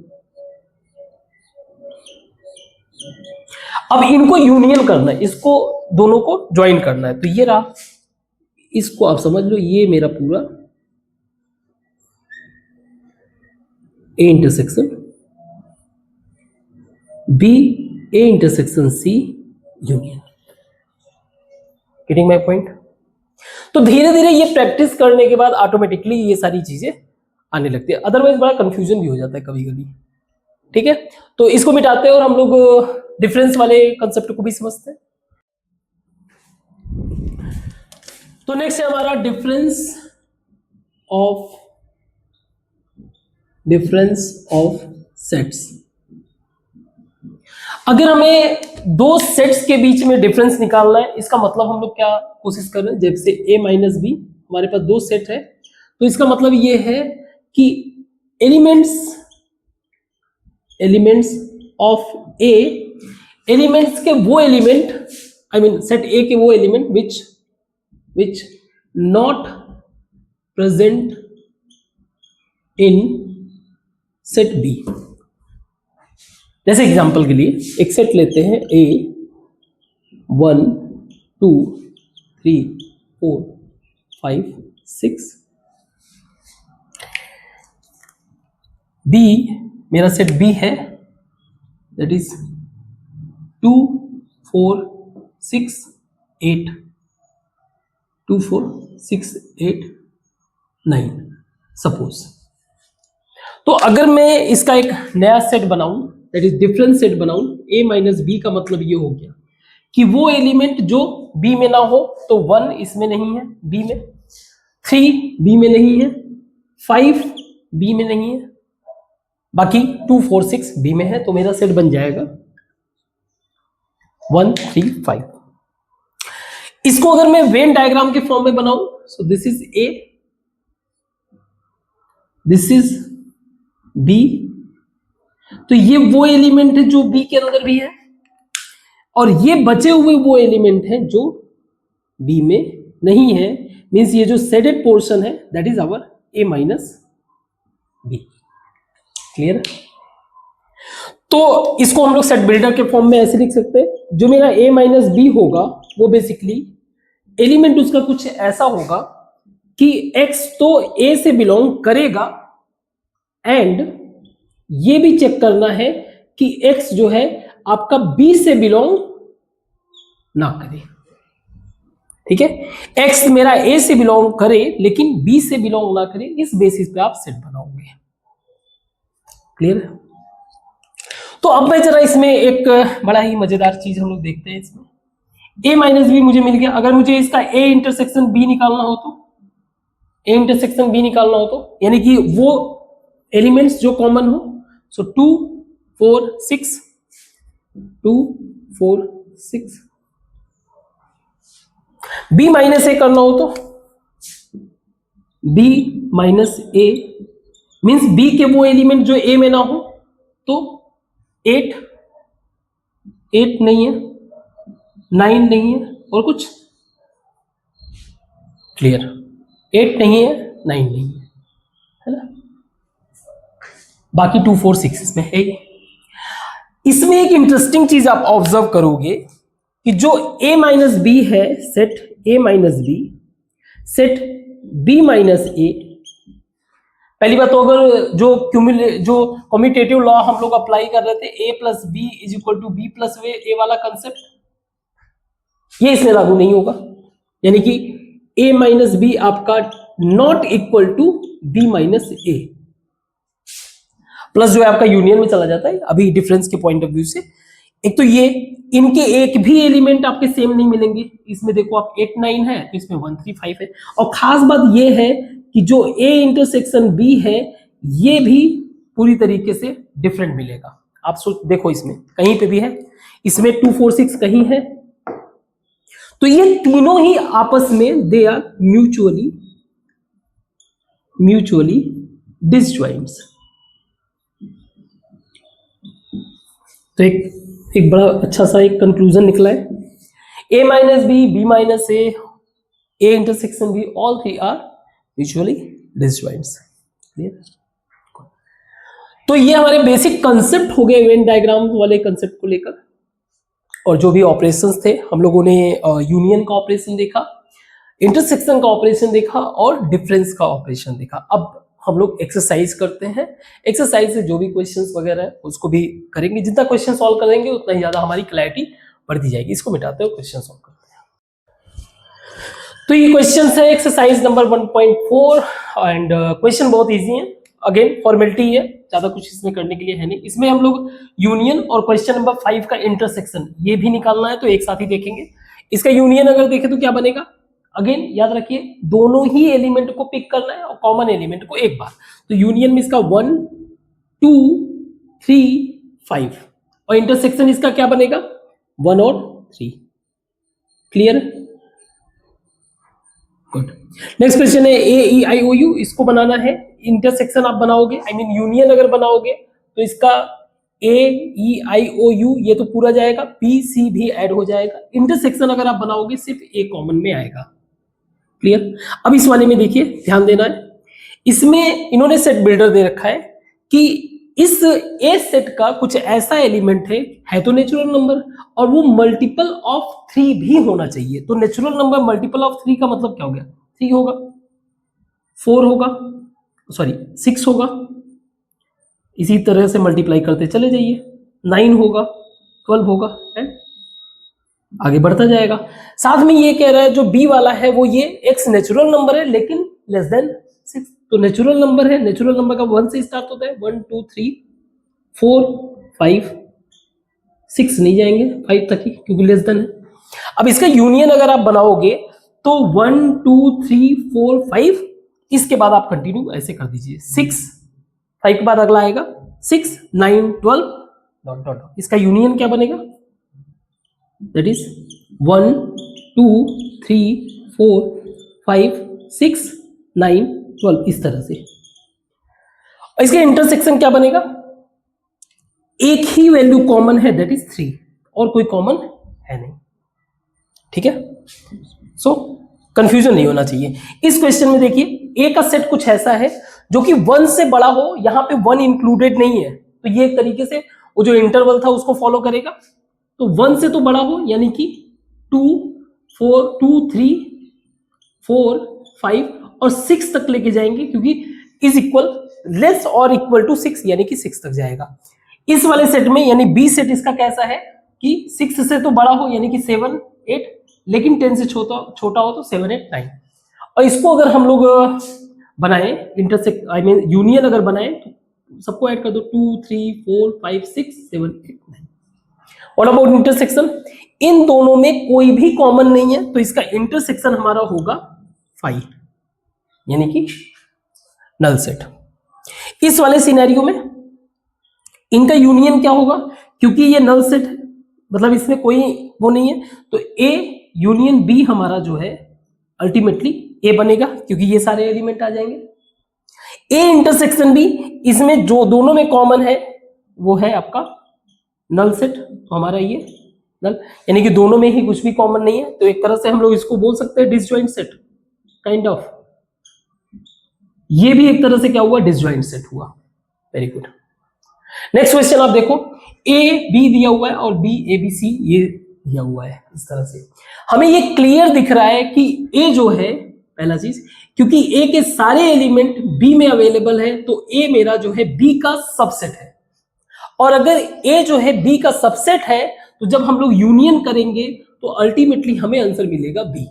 अब इनको यूनियन करना है, इसको दोनों को ज्वाइन करना है, तो ये रहा। इसको आप समझ लो ये मेरा पूरा A intersection B, A intersection C union. Getting my point? तो धीरे धीरे ये प्रैक्टिस करने के बाद ऑटोमेटिकली ये सारी चीजें आने लगती है, अदरवाइज बड़ा कंफ्यूजन भी हो जाता है कभी कभी। ठीक है, तो इसको मिटाते हैं और हम लोग डिफरेंस वाले कंसेप्ट को भी समझते हैं। तो नेक्स्ट है हमारा डिफरेंस ऑफ सेट्स। अगर हमें दो सेट्स के बीच में डिफरेंस निकालना है, इसका मतलब हम लोग क्या कोशिश कर रहे हैं, जैसे a माइनस बी हमारे पास दो सेट है, तो इसका मतलब ये है कि एलिमेंट्स ऑफ ए, एलिमेंट्स के वो element, I mean set A के वो element which not present in set B. जैसे एग्जांपल के लिए एक सेट लेते हैं ए 1 2 3 4 5 6, बी मेरा सेट बी है, दैट इज 2 4 6 8, 2 4 6 8 9 सपोज। तो अगर मैं इसका एक नया सेट बनाऊं, दैट इज डिफरेंट सेट बनाऊं, a माइनस बी का मतलब ये हो गया कि वो एलिमेंट जो b में ना हो, तो 1 इसमें नहीं है b में, 3 b में नहीं है, 5 b में नहीं है, बाकी 2 4 6 b में है। तो मेरा सेट बन जाएगा 1 3 5। इसको अगर मैं वेन डायग्राम के फॉर्म में बनाऊं, so this is a, this is b, तो ये वो एलिमेंट है जो b के अंदर भी है, और ये बचे हुए वो एलिमेंट हैं जो b में नहीं है। मींस ये जो शेडेड पोर्शन है that is our a minus B. Clear? तो इसको हम लोग सेट बिल्डर के फॉर्म में ऐसे लिख सकते हैं, जो मेरा a माइनस बी होगा वो बेसिकली एलिमेंट उसका कुछ ऐसा होगा कि x तो a से बिलोंग करेगा एंड ये भी चेक करना है कि x जो है आपका b से बिलोंग ना करे। ठीक है, x मेरा a से बिलोंग करे लेकिन b से बिलोंग ना करे, इस बेसिस पे आप सेट बनाओगे। क्लियर है? तो अब मैं जरा इसमें एक बड़ा ही मजेदार चीज हम लोग देखते हैं। इसमें a माइनस बी मुझे मिल गया। अगर मुझे इसका a इंटरसेक्शन b निकालना हो तो a इंटरसेक्शन b निकालना हो तो यानी कि वो एलिमेंट्स जो कॉमन हो, सो 2 4 6 2 4 6। b माइनस ए करना हो तो b माइनस ए मीन्स b के वो एलिमेंट जो a में ना हो, तो 8 नहीं है, 9 नहीं है और कुछ। क्लियर? 8 नहीं है, 9 नहीं है ना, बाकी 2 4 6 इसमें है। इसमें एक इंटरेस्टिंग चीज आप ऑब्जर्व करोगे कि जो a माइनस बी है, set a minus B, set b minus A. पहली बात तो अगर जो कम्यूटेटिव लॉ हम लोग अप्लाई कर रहे थे, a plus B is equal to B plus A वाला कंसेप्ट, ये इसमें लागू नहीं होगा। यानी कि a माइनस बी आपका not equal to b minus A, plus जो है आपका यूनियन में चला जाता है अभी डिफरेंस के पॉइंट ऑफ व्यू से। एक तो ये इनके एक भी एलिमेंट आपके सेम नहीं मिलेंगे। इसमें देखो आप 8 9 है तो इसमें 1 3 5 है। और खास बात ये है कि जो a इंटरसेक्शन b है ये भी पूरी तरीके से डिफरेंट मिलेगा। आप देखो इसमें कहीं पे भी है, इसमें 2 4 6 कहीं है, तो ये तीनों ही आपस में दे आर म्यूचुअली डिसजॉइंट्स। तो एक बड़ा अच्छा सा एक कंक्लूजन निकला है, a minus B, b minus A, a intersection b, all three are mutually disjoints. तो ये हमारे बेसिक कंसेप्ट हो गए इवेंट डायग्राम वाले कंसेप्ट को लेकर। और जो भी ऑपरेशंस थे हम लोगों ने यूनियन का ऑपरेशन देखा, इंटरसेक्शन का ऑपरेशन देखा और डिफरेंस का ऑपरेशन देखा। अब हम लोग एक्सरसाइज करते हैं। एक्सरसाइज से जो भी क्वेश्चंस वगैरह है उसको भी करेंगे। जितना क्वेश्चन सॉल्व करेंगे उतना ही ज्यादा हमारी क्लैरिटी बढ़ती जाएगी। इसको मिटाते हुए क्वेश्चन सॉल्व करते हैं। तो ये क्वेश्चन है एक्सरसाइज नंबर 1.4 एंड क्वेश्चन बहुत इजी है। अगेन फॉर्मेलिटी है, ज्यादा कुछ इसमें करने के लिए है नहीं। इसमें हम लोग यूनियन और क्वेश्चन नंबर 5 का इंटरसेक्शन ये भी निकालना है, तो एक साथ ही देखेंगे। इसका यूनियन अगर देखें तो क्या बनेगा, अगेन याद रखिए दोनों ही एलिमेंट को पिक करना है और कॉमन एलिमेंट को एक बार। तो यूनियन में इसका 1 2 3 5 और इंटरसेक्शन इसका क्या बनेगा 1 और 3। क्लियर? गुड। नेक्स्ट क्वेश्चन है A E I O you, इसको बनाना है। इंटरसेक्शन आप बनाओगे, आई मीन यूनियन अगर बनाओगे तो इसका ए ई आई ओ यू ये तो पूरा जाएगा, पी सी भी ऐड हो जाएगा। इंटरसेक्शन अगर आप बनाओगे सिर्फ ए कॉमन में आएगा। क्लियर? अब इस वाले में देखिए ध्यान देना है, इसमें इन्होंने सेट बिल्डर दे रखा है कि इस ए सेट का कुछ ऐसा एलिमेंट है तो नेचुरल नंबर और वो मल्टीपल ऑफ 3 भी होना चाहिए। तो नेचुरल नंबर मल्टीपल ऑफ 3 का मतलब क्या हो गया, 3 होगा, 4 होगा, सॉरी 6 होगा, इसी तरह से मल्टीप्लाई करते चले जाइए, 9 होगा, 12 होगा एंड आगे बढ़ता जाएगा। साथ में ये कह रहा है जो बी वाला है वो ये एक्स नेचुरल नंबर है लेकिन लेस देन 6। तो नेचुरल नंबर है, नेचुरल नंबर का 1 से स्टार्ट होता है, 1 2 3 4 5 6 नहीं जाएंगे 5 तक ही क्योंकि लेस देन है। अब इसका यूनियन अगर आप बनाओगे तो 1 2 3 4 5 इसके बाद आप कंटिन्यू ऐसे कर दीजिए, 6 5 के बाद अगला आएगा 6 9 12 डॉट डॉट। इसका यूनियन क्या बनेगा, दैट इज 1 2 3 4 5 6 9 12 इस तरह से। इसका इंटरसेक्शन क्या बनेगा, एक ही वैल्यू कॉमन है दैट इज 3 और कोई कॉमन है नहीं। ठीक है, सो कंफ्यूजन नहीं होना चाहिए। इस क्वेश्चन में देखिए ए का सेट कुछ ऐसा है जो कि 1 से बड़ा हो, यहां पे 1 इंक्लूडेड नहीं है, तो ये एक तरीके से वो जो इंटरवल था उसको फॉलो करेगा। तो 1 से तो बड़ा हो, यानी कि 2 4 2 3 4 5 और 6 तक लेके जाएंगे, क्योंकि इज इक्वल लेस और इक्वल टू 6, यानी कि 6 तक जाएगा। इस वाले सेट में यानी बी सेट इसका कैसा है कि 6 से तो बड़ा हो, यानी कि 7 8, लेकिन 10 से छोटा हो तो 7 8 9। और इसको अगर हम लोग बनाए इंटरसेक्ट यूनियन अगर बनाए तो सबको ऐड कर दो, 2 3 4 5 6 7 8 9। What about intersection? इन दोनों में कोई भी कॉमन नहीं है, तो इसका इंटरसेक्शन हमारा होगा 5, यानी कि नल सेट। इस वाले सिनेरियो में इनका यूनियन क्या होगा? क्योंकि ये नल सेट है, मतलब इसमें कोई वो नहीं है, तो ए यूनियन बी हमारा जो है अल्टीमेटली ए बनेगा, क्योंकि ये सारे एलिमेंट आ जाएंगे। ए इंटरसेक्शन बी, इसमें जो दोनों में कॉमन है वो है आपका नल सेट, तो हमारा ये नल, यानी कि दोनों में ही कुछ भी कॉमन नहीं है, तो एक तरह से हम लोग इसको बोल सकते हैं डिसजॉइंट सेट काइंड ऑफ। ये भी एक तरह से क्या हुआ? डिसजॉइंट सेट हुआ। Very good. नेक्स्ट क्वेश्चन आप देखो, ए बी दिया हुआ है और बी ए बी सी ये दिया हुआ है। इस तरह से हमें ये क्लियर दिख रहा है कि ए जो है, पहला चीज, क्योंकि ए के सारे एलिमेंट बी में अवेलेबल है, तो ए मेरा जो है बी का सबसेट है। और अगर ए जो है बी का सबसेट है, तो जब हम लोग यूनियन करेंगे तो अल्टीमेटली हमें आंसर मिलेगा बी।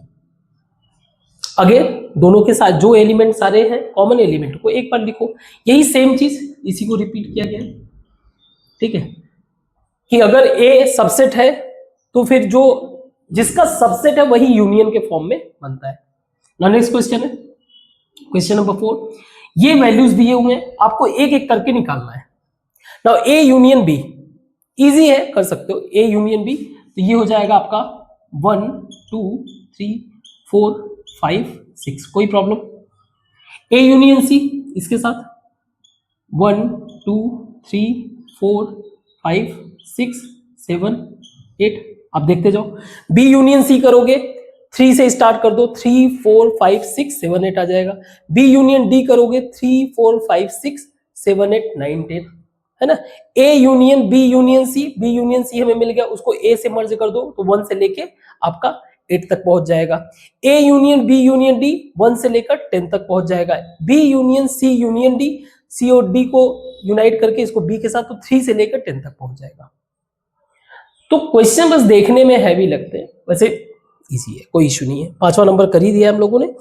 अगेन दोनों के साथ जो एलिमेंट सारे हैं, कॉमन एलिमेंट को एक बार लिखो, यही सेम चीज इसी को रिपीट किया गया है। ठीक है, कि अगर ए सबसेट है तो फिर जो जिसका सबसेट है वही यूनियन के फॉर्म में बनता है। नाउ नेक्स्ट क्वेश्चन है क्वेश्चन नंबर 4। ये वैल्यूज दिए हुए हैं, आपको एक एक करके निकालना है। Now A union be easy है, कर सकते हो। ए यूनियन बी, तो ये हो जाएगा आपका 1 2 3 4 5 6, कोई प्रॉब्लम। ए यूनियन सी इसके साथ 1 2 3 4 5 6 7 8, आप देखते जाओ। बी यूनियन सी करोगे, 3 से स्टार्ट कर दो, 3 4 5 6 7 8 आ जाएगा। बी यूनियन डी करोगे, 3 4 5 6 7 8 9 10, है ना। A union B union C, B union C हमें मिल गया, उसको ए से मर्ज कर दो तो 1 से लेके आपका 8 तक पहुंच जाएगा। A union B union D 1 से लेकर 10 तक पहुंच जाएगा। B union C union D, C और डी को यूनाइट करके इसको बी के साथ, तो 3 से लेकर 10 तक पहुंच जाएगा। तो क्वेश्चन बस देखने में हैवी लगते हैं, वैसे इजी है, कोई इशू नहीं है। 5वां नंबर कर ही दिया हम लोगों ने।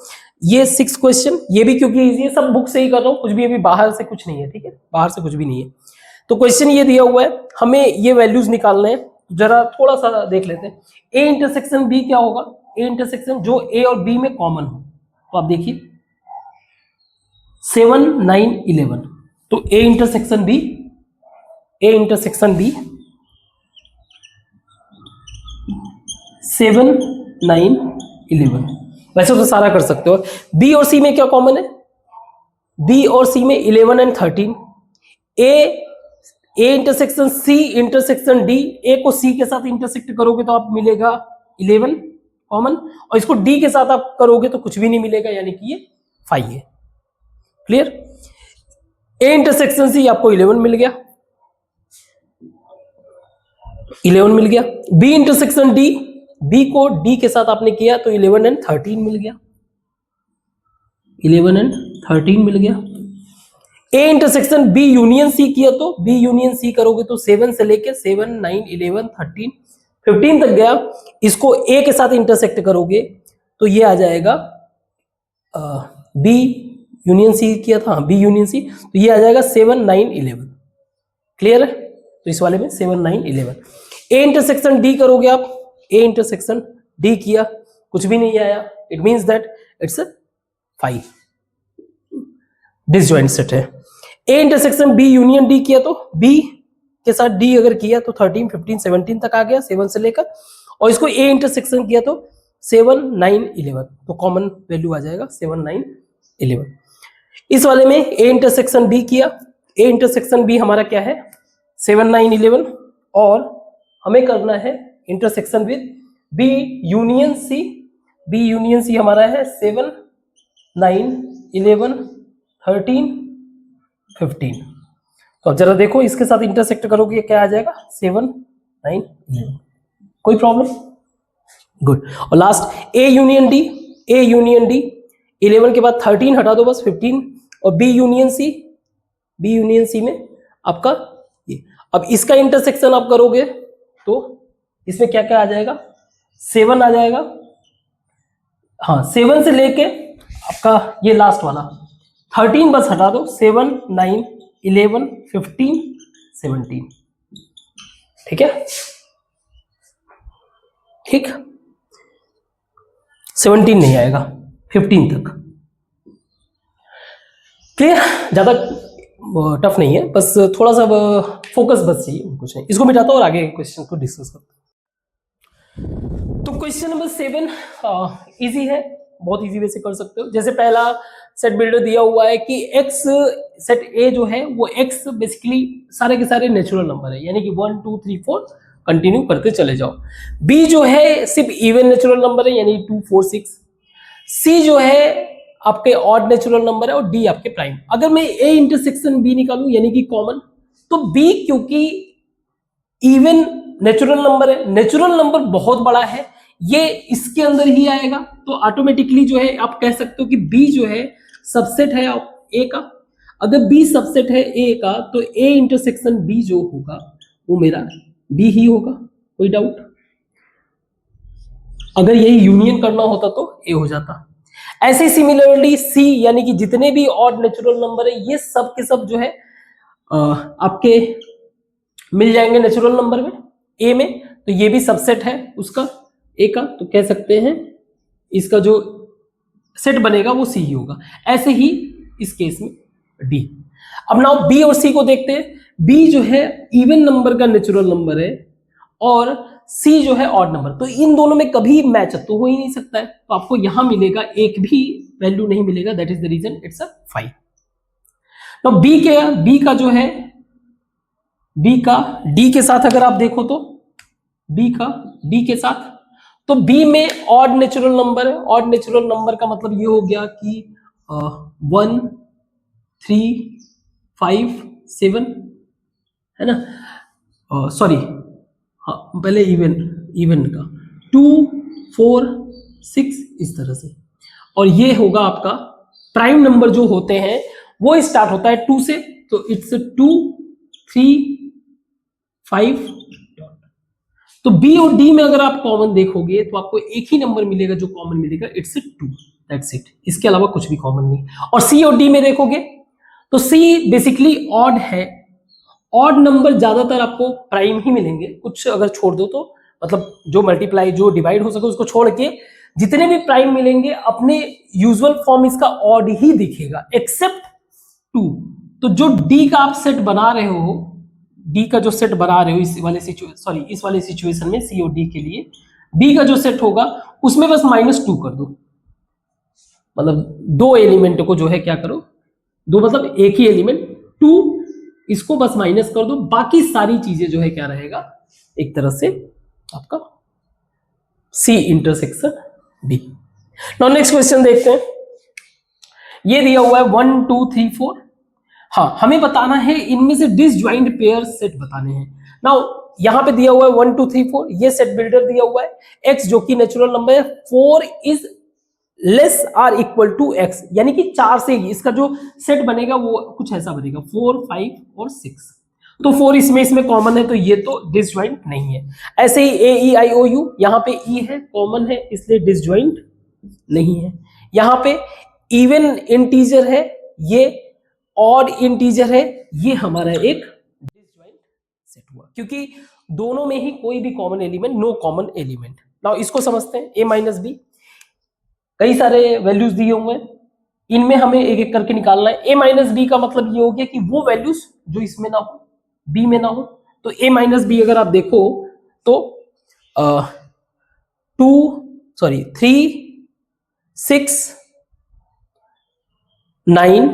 ये 6 क्वेश्चन, ये भी क्योंकि इजी है, सब बुक से ही कर रहा हूँ, कुछ भी अभी बाहर से कुछ नहीं है। ठीक है, बाहर से कुछ भी नहीं है। तो क्वेश्चन ये दिया हुआ है, हमें ये वैल्यूज निकालने हैं, जरा थोड़ा सा देख लेते हैं। ए इंटरसेक्शन बी क्या होगा? ए इंटरसेक्शन जो ए और बी में कॉमन हो, तो आप देखिए 7 9 11, तो A intersection B, A intersection B 7 9 11, वैसे तो सारा कर सकते हो। बी और सी में क्या कॉमन है? बी और सी में 11 and 13। A intersection C intersection D, A को सी के साथ इंटरसेक्ट करोगे तो आप मिलेगा 11 कॉमन, और इसको डी के साथ आप करोगे तो कुछ भी नहीं मिलेगा, यानी कि ये 5 है। क्लियर? ए इंटरसेक्शन सी आपको 11 मिल गया, 11 मिल गया। बी इंटरसेक्शन डी, बी को डी के साथ आपने किया तो 11 एंड 13 मिल गया, 11 एंड 13 मिल गया। A intersection B union C किया तो बी यूनियन सी करोगे तो 7 से लेके 7 9 11 13 15 तक गया। इसको ए के साथ इंटरसेक्ट करोगे तो ये आ जाएगा, बी यूनियन सी किया था, बी यूनियन सी, तो ये आ जाएगा 7 9 11। क्लियर है? तो इस वाले में 7 9 11। ए इंटरसेक्शन डी करोगे आप, ए इंटरसेक्शन डी किया, कुछ भी नहीं आया, it means that it's 5, disjoint set है। A intersection B union D किया तो बी के साथ डी अगर किया तो 13 15 17 तक आ गया, 7 से लेकर, और इसको ए इंटरसेक्शन किया तो 7 9 11, तो कॉमन वैल्यू आ जाएगा 7 9 11। इस वाले में ए इंटरसेक्शन बी किया, ए इंटरसेक्शन बी हमारा क्या है? 7 9 11, और हमें करना है intersection with B union C, B union C हमारा है 7 9 11 13 15, तो अब जरा देखो इसके साथ इंटरसेक्ट करोगे क्या आ जाएगा, 7 9 11। कोई प्रॉब्लम? गुड। और last A union D, A union D 11 के बाद 13 हटा दो बस 15, और B union C, B union C में आपका ये। अब इसका इंटरसेक्शन आप करोगे तो इसमें क्या क्या आ जाएगा, 7 आ जाएगा, हाँ 7 से लेके आपका ये लास्ट वाला 13 बस हटा दो, 7 9 11 15 17। ठीक है, ठीक, 17 नहीं आएगा, 15 तक। क्लियर? ज्यादा टफ नहीं है, बस थोड़ा सा फोकस बस चाहिए, कुछ नहीं। इसको मिटाता हूं और आगे क्वेश्चन को डिस्कस करते हैं। तो क्वेश्चन नंबर 7 इजी है, बहुत इजी वे से कर सकते हो। जैसे पहला सेट बिल्डर दिया हुआ है कि एक्स सेट ए जो है वो एक्स बेसिकली सारे के सारे नेचुरल नंबर है, यानी कि 1 2 3 4 कंटिन्यू करते चले जाओ। बी जो है सिर्फ इवन नेचुरल नंबर है, यानी 2 4 6। सी जो है आपके ऑड नेचुरल नंबर है, और डी आपके प्राइम। अगर मैं ए इंटरसेक्शन बी निकालूं यानी कि कॉमन, तो बी क्योंकि इवन नेचुरल नंबर है, नेचुरल नंबर बहुत बड़ा है, ये इसके अंदर ही आएगा, तो ऑटोमेटिकली जो है आप कह सकते हो कि बी जो है सबसेट है ए का। अगर बी सबसेट है ए का, तो ए इंटरसेक्शन बी जो होगा वो मेरा बी ही होगा, कोई डाउट? अगर यही यूनियन करना होता तो ए हो जाता। ऐसे सिमिलरली सी, यानी कि जितने भी ऑड नेचुरल नंबर है ये सब के सब जो है आपके मिल जाएंगे नेचुरल नंबर में ए में, तो ये भी सबसेट है उसका ए का, तो कह सकते हैं इसका जो सेट बनेगा वो सी ही होगा। ऐसे ही इस केस में डी। अब नाउ बी और सी को देखते हैं। बी जो है इवन नंबर का नेचुरल नंबर है और सी जो है ऑड नंबर, तो इन दोनों में कभी मैच तो हो ही नहीं सकता है, तो आपको यहां मिलेगा एक भी वैल्यू नहीं मिलेगा, that is the reason it's a 5। Now B का जो है बी का डी के साथ अगर आप देखो तो बी का डी के साथ, तो बी में ऑड नेचुरल नंबर है। ऑड नेचुरल नंबर का मतलब ये हो गया कि 1 3 5 7 है ना, सॉरी हाँ पहले इवन का 2 4 6 इस तरह से। और ये होगा आपका प्राइम नंबर जो होते हैं वो स्टार्ट होता है 2 से, तो इट्स 2 3 5। तो बी और डी में अगर आप कॉमन देखोगे तो आपको एक ही नंबर मिलेगा जो कॉमन मिलेगा, इट्स 2, दैट्स इट, इसके अलावा कुछ भी कॉमन नहीं। और सी और डी में देखोगे तो सी बेसिकली ऑड है, ऑड नंबर ज्यादातर आपको प्राइम ही मिलेंगे, कुछ अगर छोड़ दो तो मतलब जो मल्टीप्लाई जो डिवाइड हो सके उसको छोड़ के जितने भी प्राइम मिलेंगे अपने यूजुअल फॉर्म इसका ऑड ही दिखेगा एक्सेप्ट 2। तो जो डी का आप सेट बना रहे हो, डी का जो सेट बना रहे हो इस वाले सिचुएशन में सी और डी के लिए डी का जो सेट होगा उसमें बस -2 कर दो, मतलब दो एलिमेंट को जो है क्या करो, दो मतलब एक ही एलिमेंट 2, इसको बस माइनस कर दो, बाकी सारी चीजें जो है क्या रहेगा एक तरह से आपका C intersection D. Now next question देखते हैं। ये दिया हुआ है 1 2 3 4। हाँ हमें बताना है इनमें से डिसजॉइंट पेयर सेट बताने हैं। नाउ यहां पे दिया हुआ है 1 2 3 4, ये सेट बिल्डर दिया हुआ है। x जो कि नेचुरल नंबर है, 4 is less or equal to x, यानी कि 4 से इसका जो सेट बनेगा वो कुछ ऐसा बनेगा 4 5 और 6। तो 4 इसमें कॉमन है, तो ये तो डिसजॉइंट नहीं है। ऐसे ही ए ई आई ओ यू, यहाँ पे ई है कॉमन है इसलिए डिसजॉइंट नहीं है। यहाँ पे इवन इंटीजर है, ये ऑड इंटीजर है, ये हमारा एक डिसजॉइंट सेट हुआ क्योंकि दोनों में ही कोई भी common element, no common element. Now इसको समझते हैं। ए माइनस बी, कई सारे वैल्यूज दिए हुए हैं, इनमें हमें एक एक करके निकालना है। ए माइनस बी का मतलब ये हो गया कि वो वैल्यूज जो इसमें ना हो बी में ना हो। तो ए माइनस बी अगर आप देखो तो 3 6 9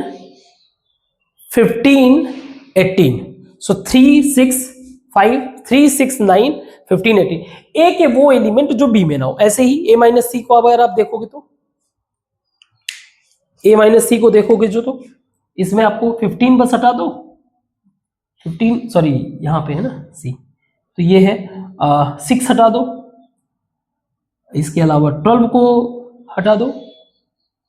15 18, सो 3 6 5 3 6 9 15 18, एक है वो एलिमेंट जो बी में ना हो। ऐसे ही ए माइनस सी को अगर आप देखोगे तो ए माइनस सी को देखोगे जो, तो इसमें आपको 15 बस हटा दो, 15 सॉरी यहाँ पे है ना सी, तो ये है 6 हटा दो, इसके अलावा 12 को हटा दो,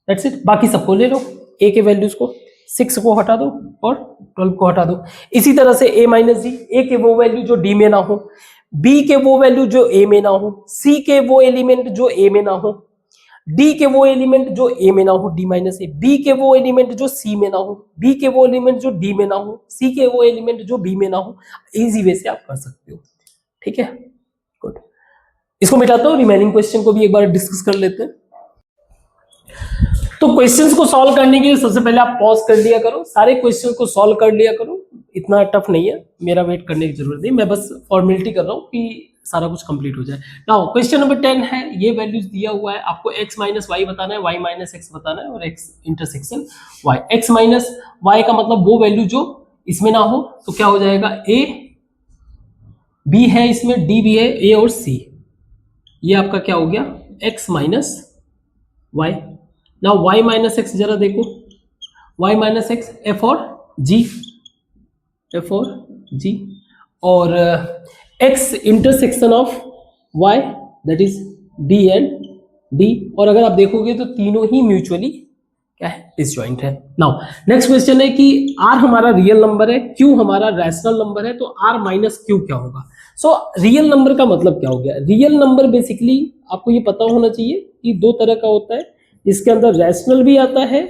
दैट्स इट। बाकी सबको ले लो, ए के वैल्यूज को, 6 को हटा दो और 12 को हटा दो। इसी तरह से a माइनस डी, ए के वो वैल्यू जो डी में ना हो, बी के वो वैल्यू जो ए में ना हो, सी के वो एलिमेंट जो ए में ना हो, डी के वो एलिमेंट जो ए में ना हो, डी माइनस ए, बी के वो एलिमेंट जो सी में ना हो, बी के वो एलिमेंट जो डी में ना हो, सी के वो एलिमेंट जो बी में ना हो। इजी वे से आप कर सकते हो, ठीक है, गुड। इसको मिटाता हूं, रिमेनिंग क्वेश्चन को भी एक बार डिस्कस कर लेते हैं। तो क्वेश्चंस को सॉल्व करने के लिए सबसे पहले आप पॉज कर लिया करो, सारे क्वेश्चन को सॉल्व कर लिया करो, इतना टफ नहीं है, मेरा वेट करने की जरूरत नहीं, मैं बस फॉर्मेलिटी कर रहा हूँ कि सारा कुछ कंप्लीट हो जाए। नाउ क्वेश्चन नंबर 10 है, ये वैल्यूज दिया हुआ है, आपको x माइनस वाई बताना है, y माइनस एक्स बताना है और x इंटरसेक्शन y। x माइनस वाई का मतलब वो वैल्यू जो इसमें ना हो, तो क्या हो जाएगा, a b है इसमें, d भी है, a और c, ये आपका क्या हो गया x minus Y. Now y minus X जरा देखो, y माइनस एक्स f और g, f और g, और x intersection of y that is d and d, और अगर आप देखोगे तो तीनों ही म्यूचुअली क्या है, डिसजॉइंट है। नाउ नेक्स्ट क्वेश्चन है कि r हमारा रियल नंबर है, q हमारा रैशनल नंबर है, तो r माइनस q क्या होगा। सो रियल नंबर का मतलब क्या हो गया, रियल नंबर बेसिकली आपको ये पता होना चाहिए कि दो तरह का होता है, इसके अंदर रैशनल भी आता है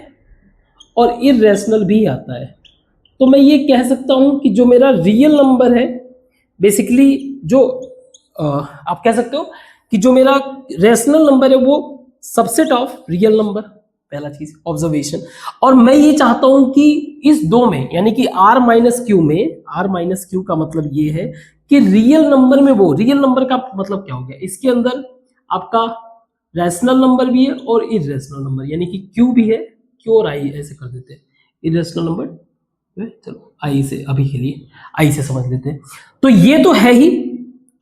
और इररेशनल भी आता है। तो मैं ये कह सकता हूं कि जो मेरा रियल नंबर है बेसिकली, जो आप कह सकते हो कि जो मेरा रैशनल नंबर है वो सबसेट ऑफ रियल नंबर, पहला चीज ऑब्जर्वेशन। और मैं ये चाहता हूं कि इस दो में, यानी कि r माइनस क्यू में, r माइनस क्यू का मतलब ये है कि रियल नंबर में, वो रियल नंबर का मतलब क्या हो गया, इसके अंदर आपका रैशनल नंबर भी है और इररेशनल नंबर, यानी कि q भी है, q और i ऐसे कर देते हैं, इररेशनल नंबर, चलो i से अभी के लिए i से समझ लेते हैं। तो ये तो है ही,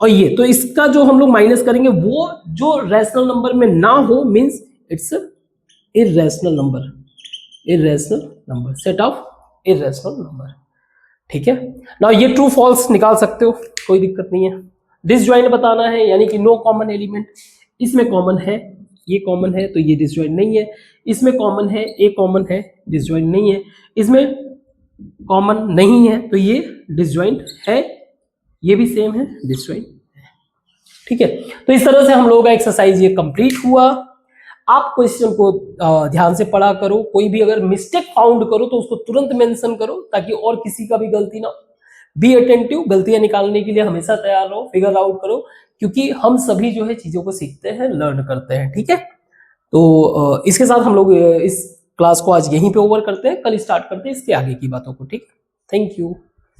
और ये तो इसका जो हम लोग माइनस करेंगे वो जो रैशनल नंबर में ना हो, means it's irrational number, irrational number, set of irrational number, ठीक है। नाउ ये ट्रू फॉल्स निकाल सकते हो, कोई दिक्कत नहीं है। डिसजॉइंट बताना है, यानी कि नो कॉमन एलिमेंट, इसमें कॉमन है, ये कॉमन है तो ये डिसजॉइंट नहीं है, इसमें कॉमन है, ए कॉमन है, डिसजॉइंट नहीं है, इसमें कॉमन नहीं है तो ये डिसजॉइंट है, ये भी सेम है, डिसजॉइंट है, ठीक है। तो इस तरह से हम लोगों का एक्सरसाइज ये कंप्लीट हुआ। आप क्वेश्चन को ध्यान से पढ़ा करो, कोई भी अगर मिस्टेक फाउंड करो तो उसको तुरंत मेंशन करो ताकि और किसी का भी गलती ना। बी अटेंटिव, गलतियां निकालने के लिए हमेशा तैयार रहो, फिगर आउट करो, क्योंकि हम सभी जो है चीजों को सीखते हैं, लर्न करते हैं, ठीक है। तो इसके साथ हम लोग इस क्लास को आज यहीं पे ओवर करते हैं, कल स्टार्ट करते हैं इसके आगे की बातों को, ठीक। Thank you.